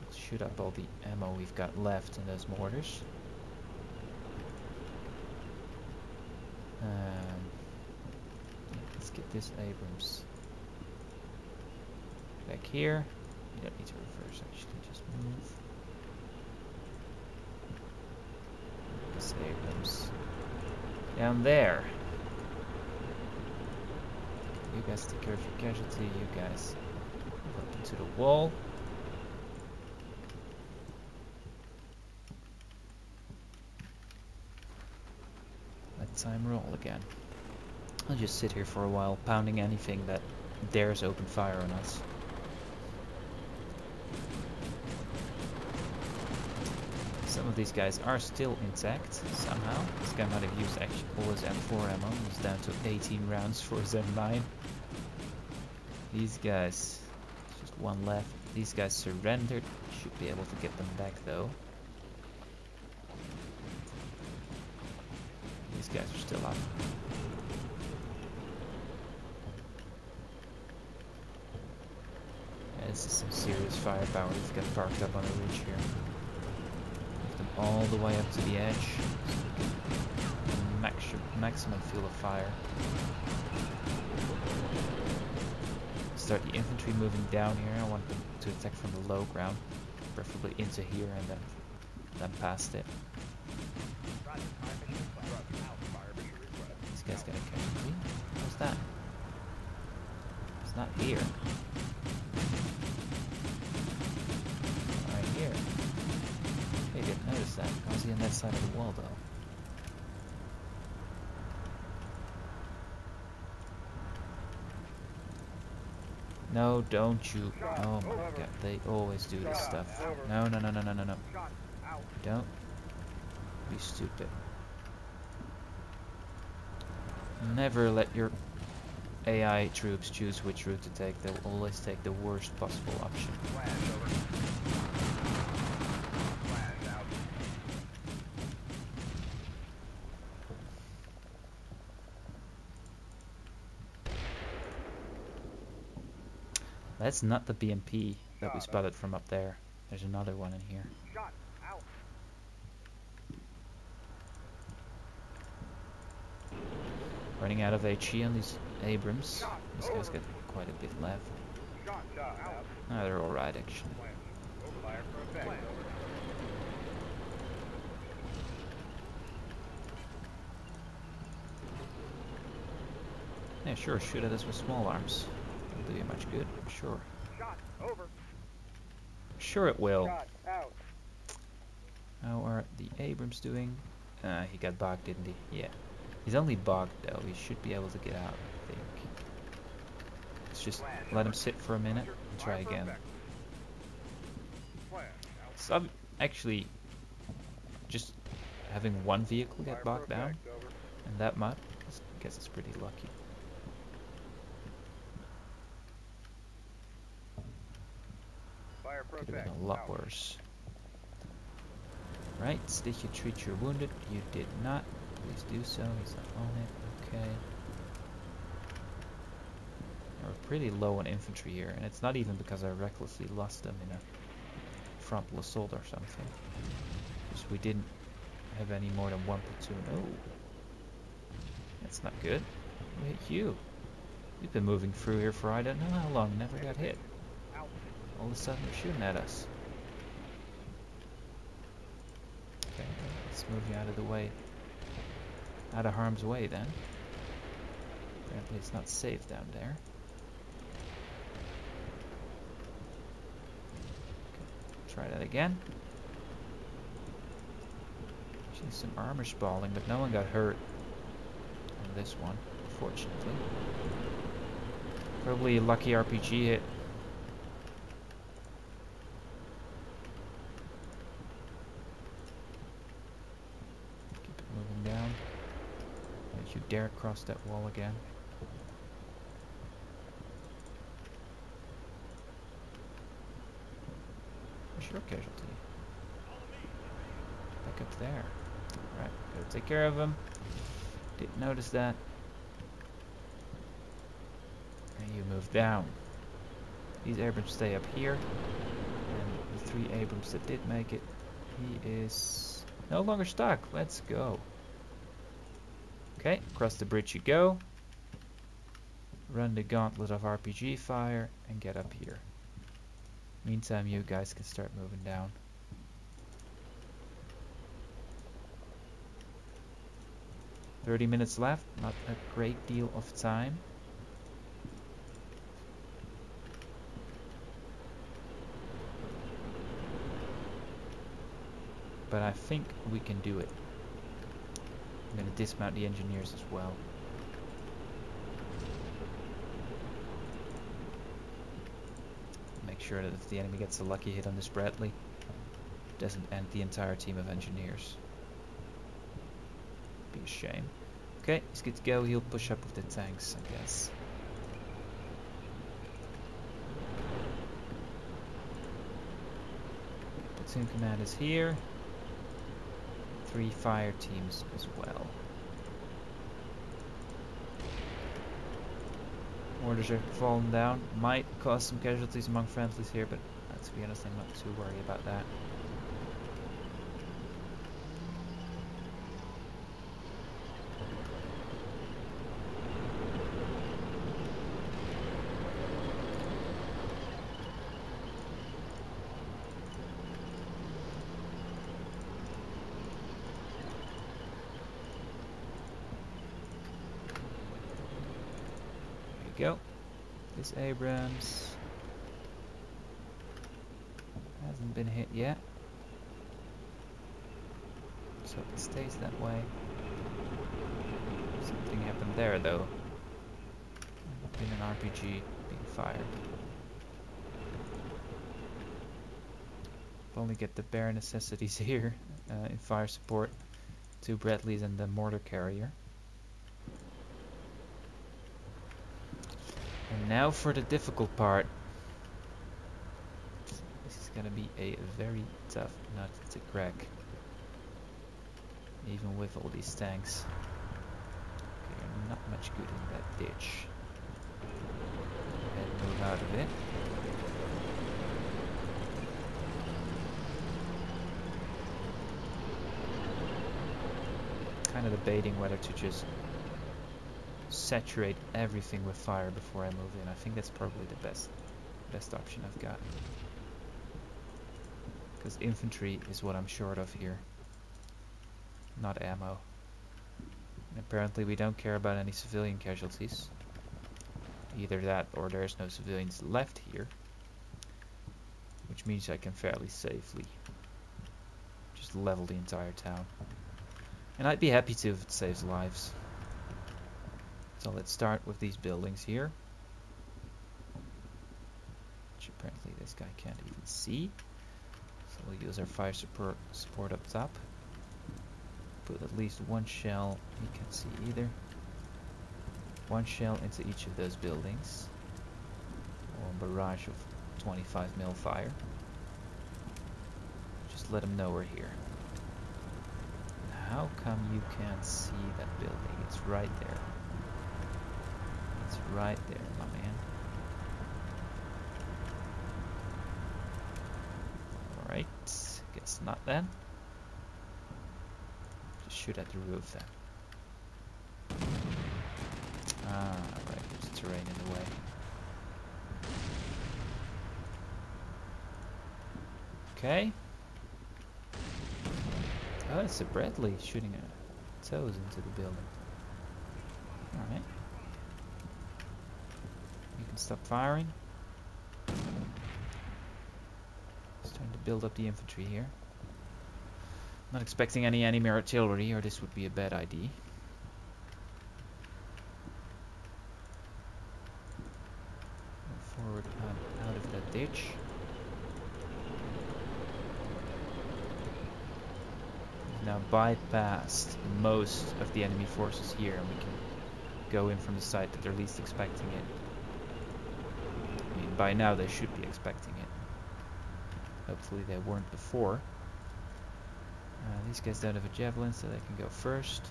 Let's shoot up all the ammo we've got left in those mortars. Let's get this Abrams back here. You don't need to reverse, actually, just move. This Abrams down there. You guys take care of your casualty. You guys move up into the wall. Let time roll again. I'll just sit here for a while, pounding anything that dares open fire on us. Some of these guys are still intact, somehow. This guy might have used actually all his M4 ammo. He's down to 18 rounds for his M9. These guys, just one left. These guys surrendered. Should be able to get them back though. These guys are still up. This is some serious firepower. We've got parked up on a ridge here. Move them all the way up to the edge. So maximum field of fire. Start the infantry moving down here. I want them to attack from the low ground, preferably into here and then past it. This guy's got a casualty. What's that? It's not here. Here. Hey, didn't notice that. How is he on that side of the wall, though? No, don't you. Oh my god, they always do this stuff. No. Don't be stupid. Never let your AI troops choose which route to take. They'll always take the worst possible option. That's not the BMP that we spotted from up there. There's another one in here. Running out of HE on these Abrams. This guy's got quite a bit left. Oh, they're alright actually. Yeah, sure, shoot at us with small arms. Won't do you much good, I'm sure. Sure it will. How are the Abrams doing? He got bogged, didn't he? Yeah. He's only bogged though, he should be able to get out, I think. Let's just let him sit for a minute and try again. So I'm actually just having one vehicle get bogged down, and that map, I guess it's pretty lucky. Could have been a lot worse. Right, did you treat your wounded? You did not. Please do so. He's not on it. Okay. We're pretty low on infantry here, and it's not even because I recklessly lost them in a frontal assault or something. Just we didn't have any more than one platoon. Oh, that's not good. Who hit you? You've been moving through here for I don't know how long. Never got hit. All of a sudden they're shooting at us. Okay, let's move you out of the way. Out of harm's way then. Apparently it's not safe down there. Try that again. See some armor spalling, but no one got hurt on this one, fortunately. Probably a lucky RPG hit. Keep it moving down. Don't you dare cross that wall again. Where's your casualty? Back up there. Right, gotta take care of him. Didn't notice that. And you move down. These Abrams stay up here. And the 3 Abrams that did make it, he is no longer stuck. Let's go. Okay, across the bridge you go. Run the gauntlet of RPG fire and get up here. Meantime, you guys can start moving down. "30 minutes left, not a great deal of time. But I think we can do it. I'm going to dismount the engineers as well. Make sure that if the enemy gets a lucky hit on this Bradley, it doesn't end the entire team of engineers. Be a shame. Okay, he's good to go. He'll push up with the tanks, I guess. Platoon command is here. 3 fire teams as well. Mortars are falling down. Might cause some casualties among friendlies here, but to be honest, I'm not too worried about that. Go. This Abrams hasn't been hit yet, so it stays that way. Something happened there though. Been an RPG being fired. Only get the bare necessities here in fire support. 2 Bradleys and the mortar carrier. And now for the difficult part. This is gonna be a very tough nut to crack. Even with all these tanks. Okay, you're not much good in that ditch. Go ahead and move out of it. Kind of debating whether to just saturate everything with fire before I move in. I think that's probably the best option I've got. Because infantry is what I'm short of here. Not ammo. And apparently we don't care about any civilian casualties. Either that or there's no civilians left here. Which means I can fairly safely just level the entire town. And I'd be happy to if it saves lives. So let's start with these buildings here. Which apparently this guy can't even see. So we'll use our fire support up top. Put at least 1 shell, he can't see either. 1 shell into each of those buildings. Or a barrage of 25mm fire. Just let him know we're here. How come you can't see that building? It's right there. It's right there, my man. Alright, guess not then. Just shoot at the roof then. Ah, right, there's terrain in the way. Okay. Oh, it's a Bradley shooting toes into the building. Alright. You can stop firing. Starting to build up the infantry here. Not expecting any enemy artillery, or this would be a bad idea. Move forward out of that ditch. We've now bypassed most of the enemy forces here, and we can go in from the side that they're least expecting it. I mean, by now they should be expecting it. Hopefully they weren't before. These guys don't have a javelin, so they can go first.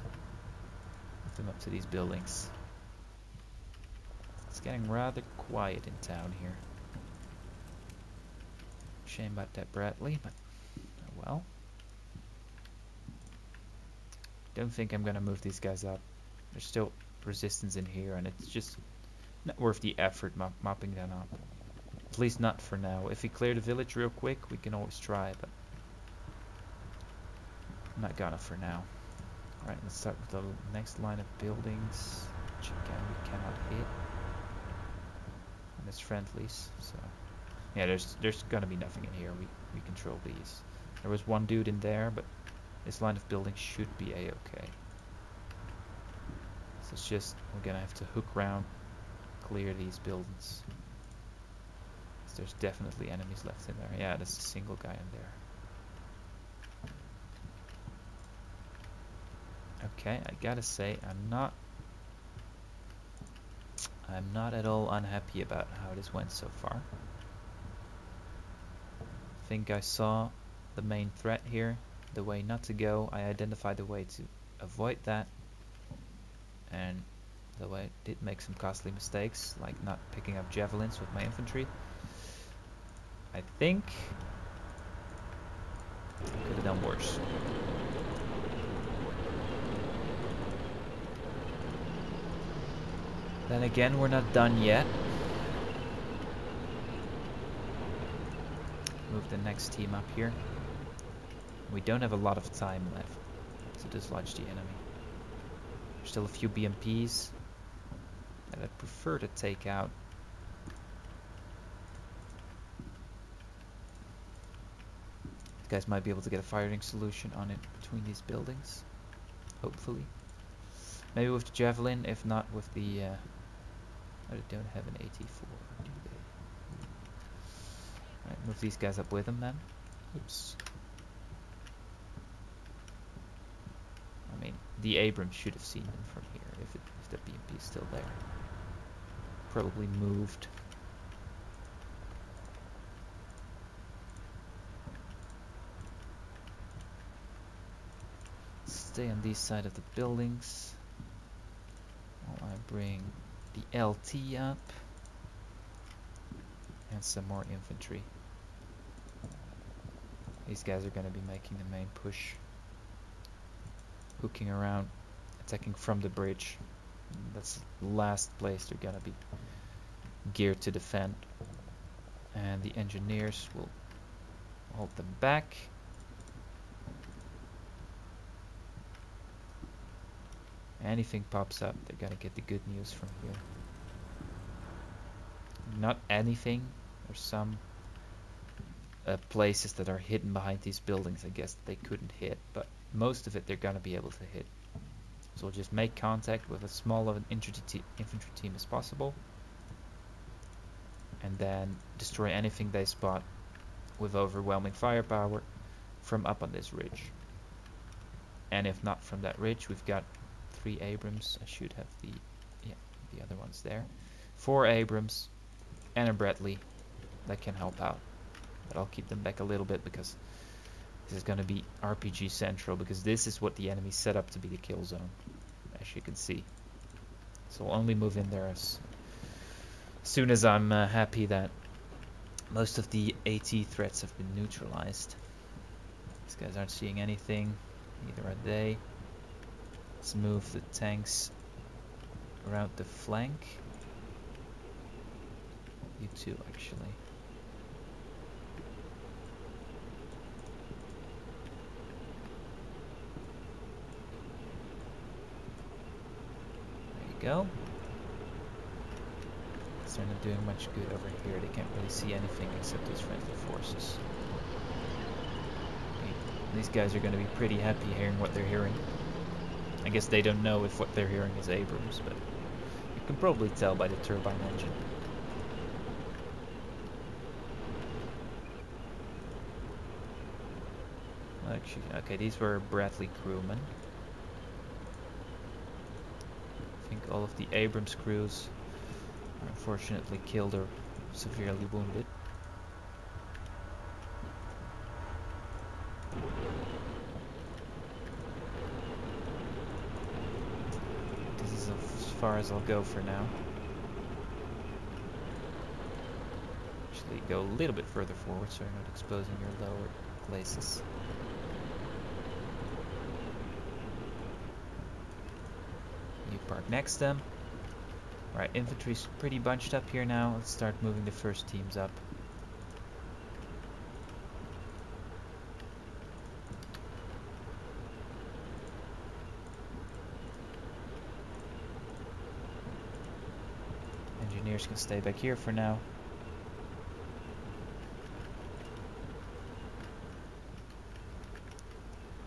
Move them up to these buildings. It's getting rather quiet in town here. Shame about that Bradley, but oh well. Don't think I'm gonna move these guys up. There's still resistance in here, and it's just not worth the effort mopping them up. At least not for now. If we clear the village real quick, we can always try, but I'm not gonna for now. Alright, let's start with the next line of buildings, which again we cannot hit. And it's friendlies, so yeah, there's gonna be nothing in here. We control these. There was one dude in there, but this line of buildings should be a-okay. So it's just we're gonna have to hook round, clear these buildings. There's definitely enemies left in there. Yeah, there's a single guy in there. Okay, I gotta say, I'm not at all unhappy about how this went so far. I think I saw the main threat here, the way not to go. I identified the way to avoid that, and though I did make some costly mistakes, like not picking up javelins with my infantry, I think I could have done worse. Then again, we're not done yet. Move the next team up here. We don't have a lot of time left to dislodge the enemy. There's still a few BMPs that I'd prefer to take out. You guys might be able to get a firing solution on it between these buildings, hopefully. Maybe with the javelin, if not with the oh, they don't have an AT4, do they? Alright, move these guys up with them then. Oops. I mean, the Abrams should have seen them from here if the BMP is still there. Probably moved. Stay on this side of the buildings while I bring the LT up and some more infantry. These guys are going to be making the main push, hooking around, attacking from the bridge. That's the last place they're going to be geared to defend, and the engineers will hold them back. Anything pops up, they're gonna get the good news from here. Not anything. There's some places that are hidden behind these buildings, I guess, they couldn't hit, but most of it they're gonna be able to hit. So we'll just make contact with as small of an infantry team as possible, and then destroy anything they spot with overwhelming firepower from up on this ridge. And if not from that ridge, we've got 3 Abrams. I should have the other ones there. 4 Abrams and a Bradley that can help out. But I'll keep them back a little bit because this is going to be RPG central, because this is what the enemy set up to be the kill zone, as you can see. So I'll only move in there as soon as I'm happy that most of the AT threats have been neutralized. These guys aren't seeing anything, neither are they. Let's move the tanks around the flank. You too, actually. There you go. They're not doing much good over here. They can't really see anything except these friendly forces. These guys are going to be pretty happy hearing what they're hearing. I guess they don't know if what they're hearing is Abrams, but you can probably tell by the turbine engine. Actually, okay, these were Bradley crewmen. I think all of the Abrams crews are unfortunately killed or severely wounded. This is as far as I'll go for now. Actually, go a little bit further forward so you're not exposing your lower places. You park next to them. Alright, infantry's pretty bunched up here now. Let's start moving the first teams up. Engineers can stay back here for now.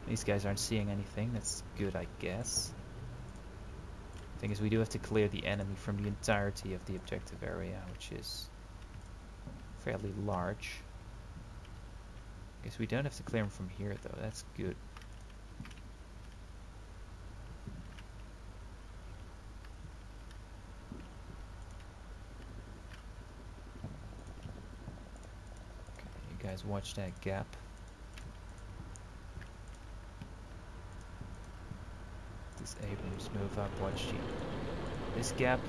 These guys aren't seeing anything. That's good, I guess. Thing is, we do have to clear the enemy from the entirety of the objective area, which is fairly large. Guess we don't have to clear them from here, though. That's good. Okay, you guys watch that gap. This Abrams move up, watch this gap.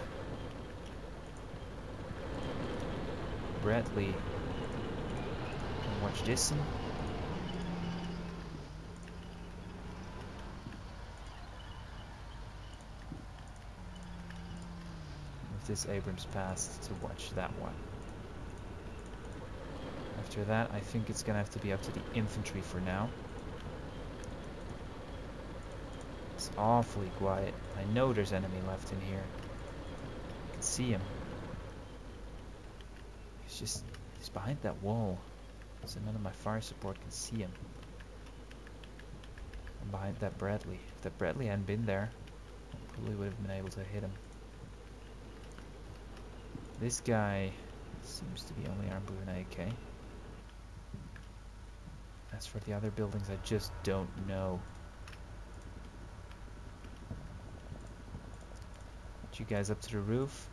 Bradley, and watch this one. If this Abrams passed, to watch that one. After that, I think it's gonna have to be up to the infantry for now. It's awfully quiet. I know there's enemy left in here. I can see him. He's behind that wall. So none of my fire support can see him. I'm behind that Bradley. If that Bradley hadn't been there, I probably would have been able to hit him. This guy seems to be only armed with an AK. As for the other buildings, I just don't know. You guys up to the roof.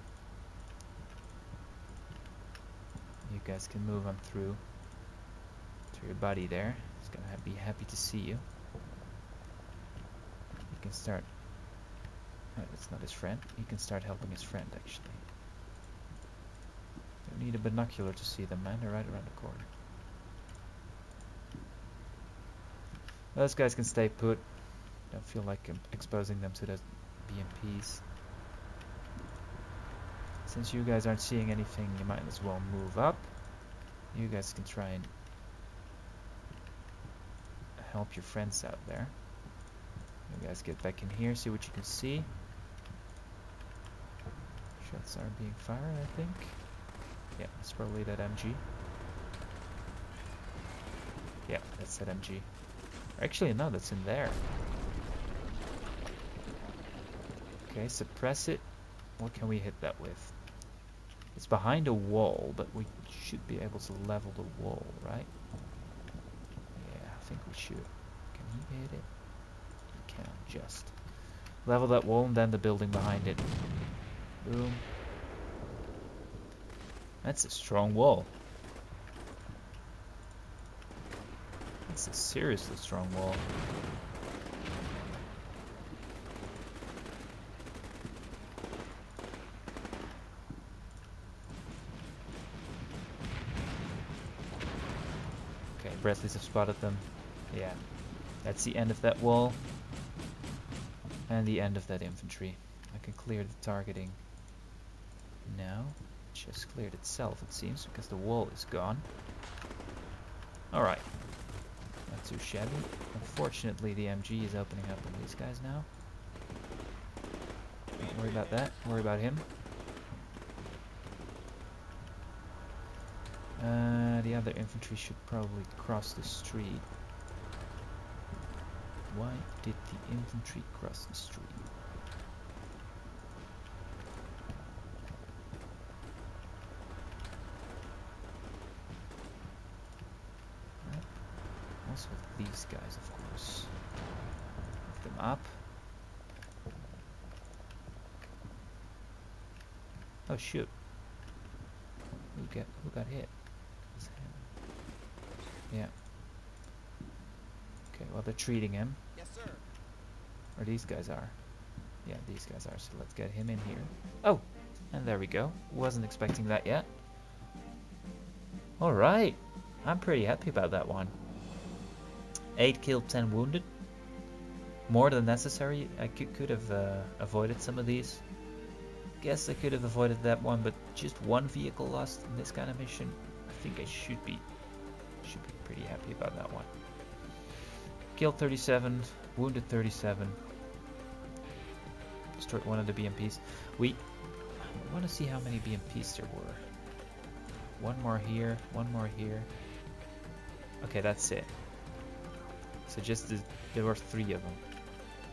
You guys can move on through to your buddy there. He's gonna be happy to see you. You can start. Oh, that's not his friend. You can start helping his friend actually. Don't need a binocular to see them, man. They're right around the corner. Those guys can stay put. Don't feel like exposing them to those BMPs. Since you guys aren't seeing anything, you might as well move up. You guys can try and help your friends out there. You guys get back in here, see what you can see. Shots are being fired, I think. Yeah, it's probably that MG. Yeah, that's that MG. Actually, no, that's in there. Okay, suppress it. What can we hit that with? It's behind a wall, but we should be able to level the wall, right? Yeah, I think we should. Can he hit it? He can, just. Level that wall and then the building behind it. Boom. That's a strong wall. That's a seriously strong wall. Bradleys have spotted them. Yeah. That's the end of that wall. And the end of that infantry. I can clear the targeting now. It just cleared itself, it seems, because the wall is gone. Alright. Not too shabby. Unfortunately, the MG is opening up on these guys now. Don't worry about that. Worry about him. The other infantry should probably cross the street. Why did the infantry cross the stream? Right. Also these guys, of course. Move them up. Oh shoot! Who got hit? It was him. Yeah. Okay. Well, they're treating him. Yes, sir. Or these guys are. Yeah, these guys are. So let's get him in here. Oh, and there we go. Wasn't expecting that yet. All right. I'm pretty happy about that one. 8 killed, 10 wounded. More than necessary. I could have avoided some of these. Guess I could have avoided that one, but just one vehicle lost in this kind of mission. I think I should be pretty happy about that one. Killed 37, wounded 37. Destroyed one of the BMPs. We want to see how many BMPs there were. One more here, one more here. Okay, that's it. So there were 3 of them.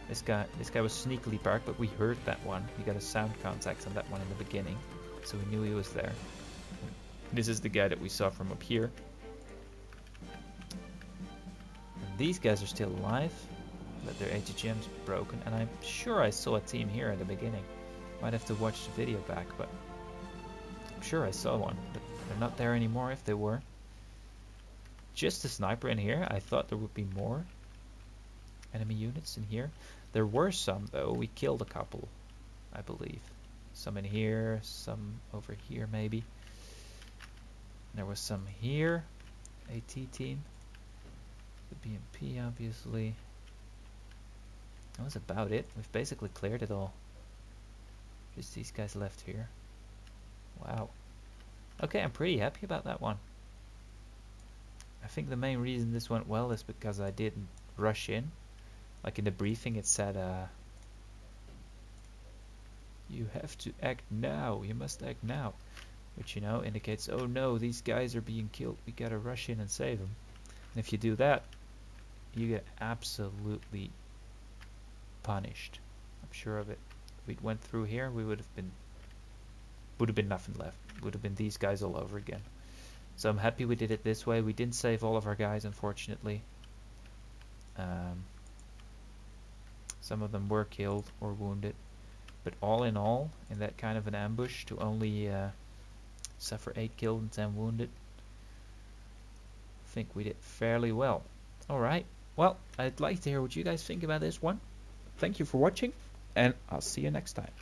This guy was sneakily parked, but we heard that one. We got a sound contact on that one in the beginning, so we knew he was there. This is the guy that we saw from up here. And these guys are still alive, but their ATGM's broken, and I'm sure I saw a team here at the beginning. Might have to watch the video back, but I'm sure I saw one, but they're not there anymore if they were. Just a sniper in here. I thought there would be more enemy units in here. There were some, though. We killed a couple, I believe. Some in here, some over here maybe. There was some here. AT team. The BMP, obviously. That was about it. We've basically cleared it all. Just these guys left here. Wow. Okay, I'm pretty happy about that one. I think the main reason this went well is because I didn't rush in. Like in the briefing it said, you have to act now, you must act now. Which, you know, indicates, oh no, these guys are being killed, we gotta rush in and save them. And if you do that, you get absolutely punished. I'm sure of it. If we went through here, we would have been nothing left. Would have been these guys all over again. So I'm happy we did it this way. We didn't save all of our guys, unfortunately. Some of them were killed or wounded. But all in all, in that kind of an ambush, to only suffer 8 killed and 10 wounded, I think we did fairly well. Alright, well, I'd like to hear what you guys think about this one. Thank you for watching, and I'll see you next time.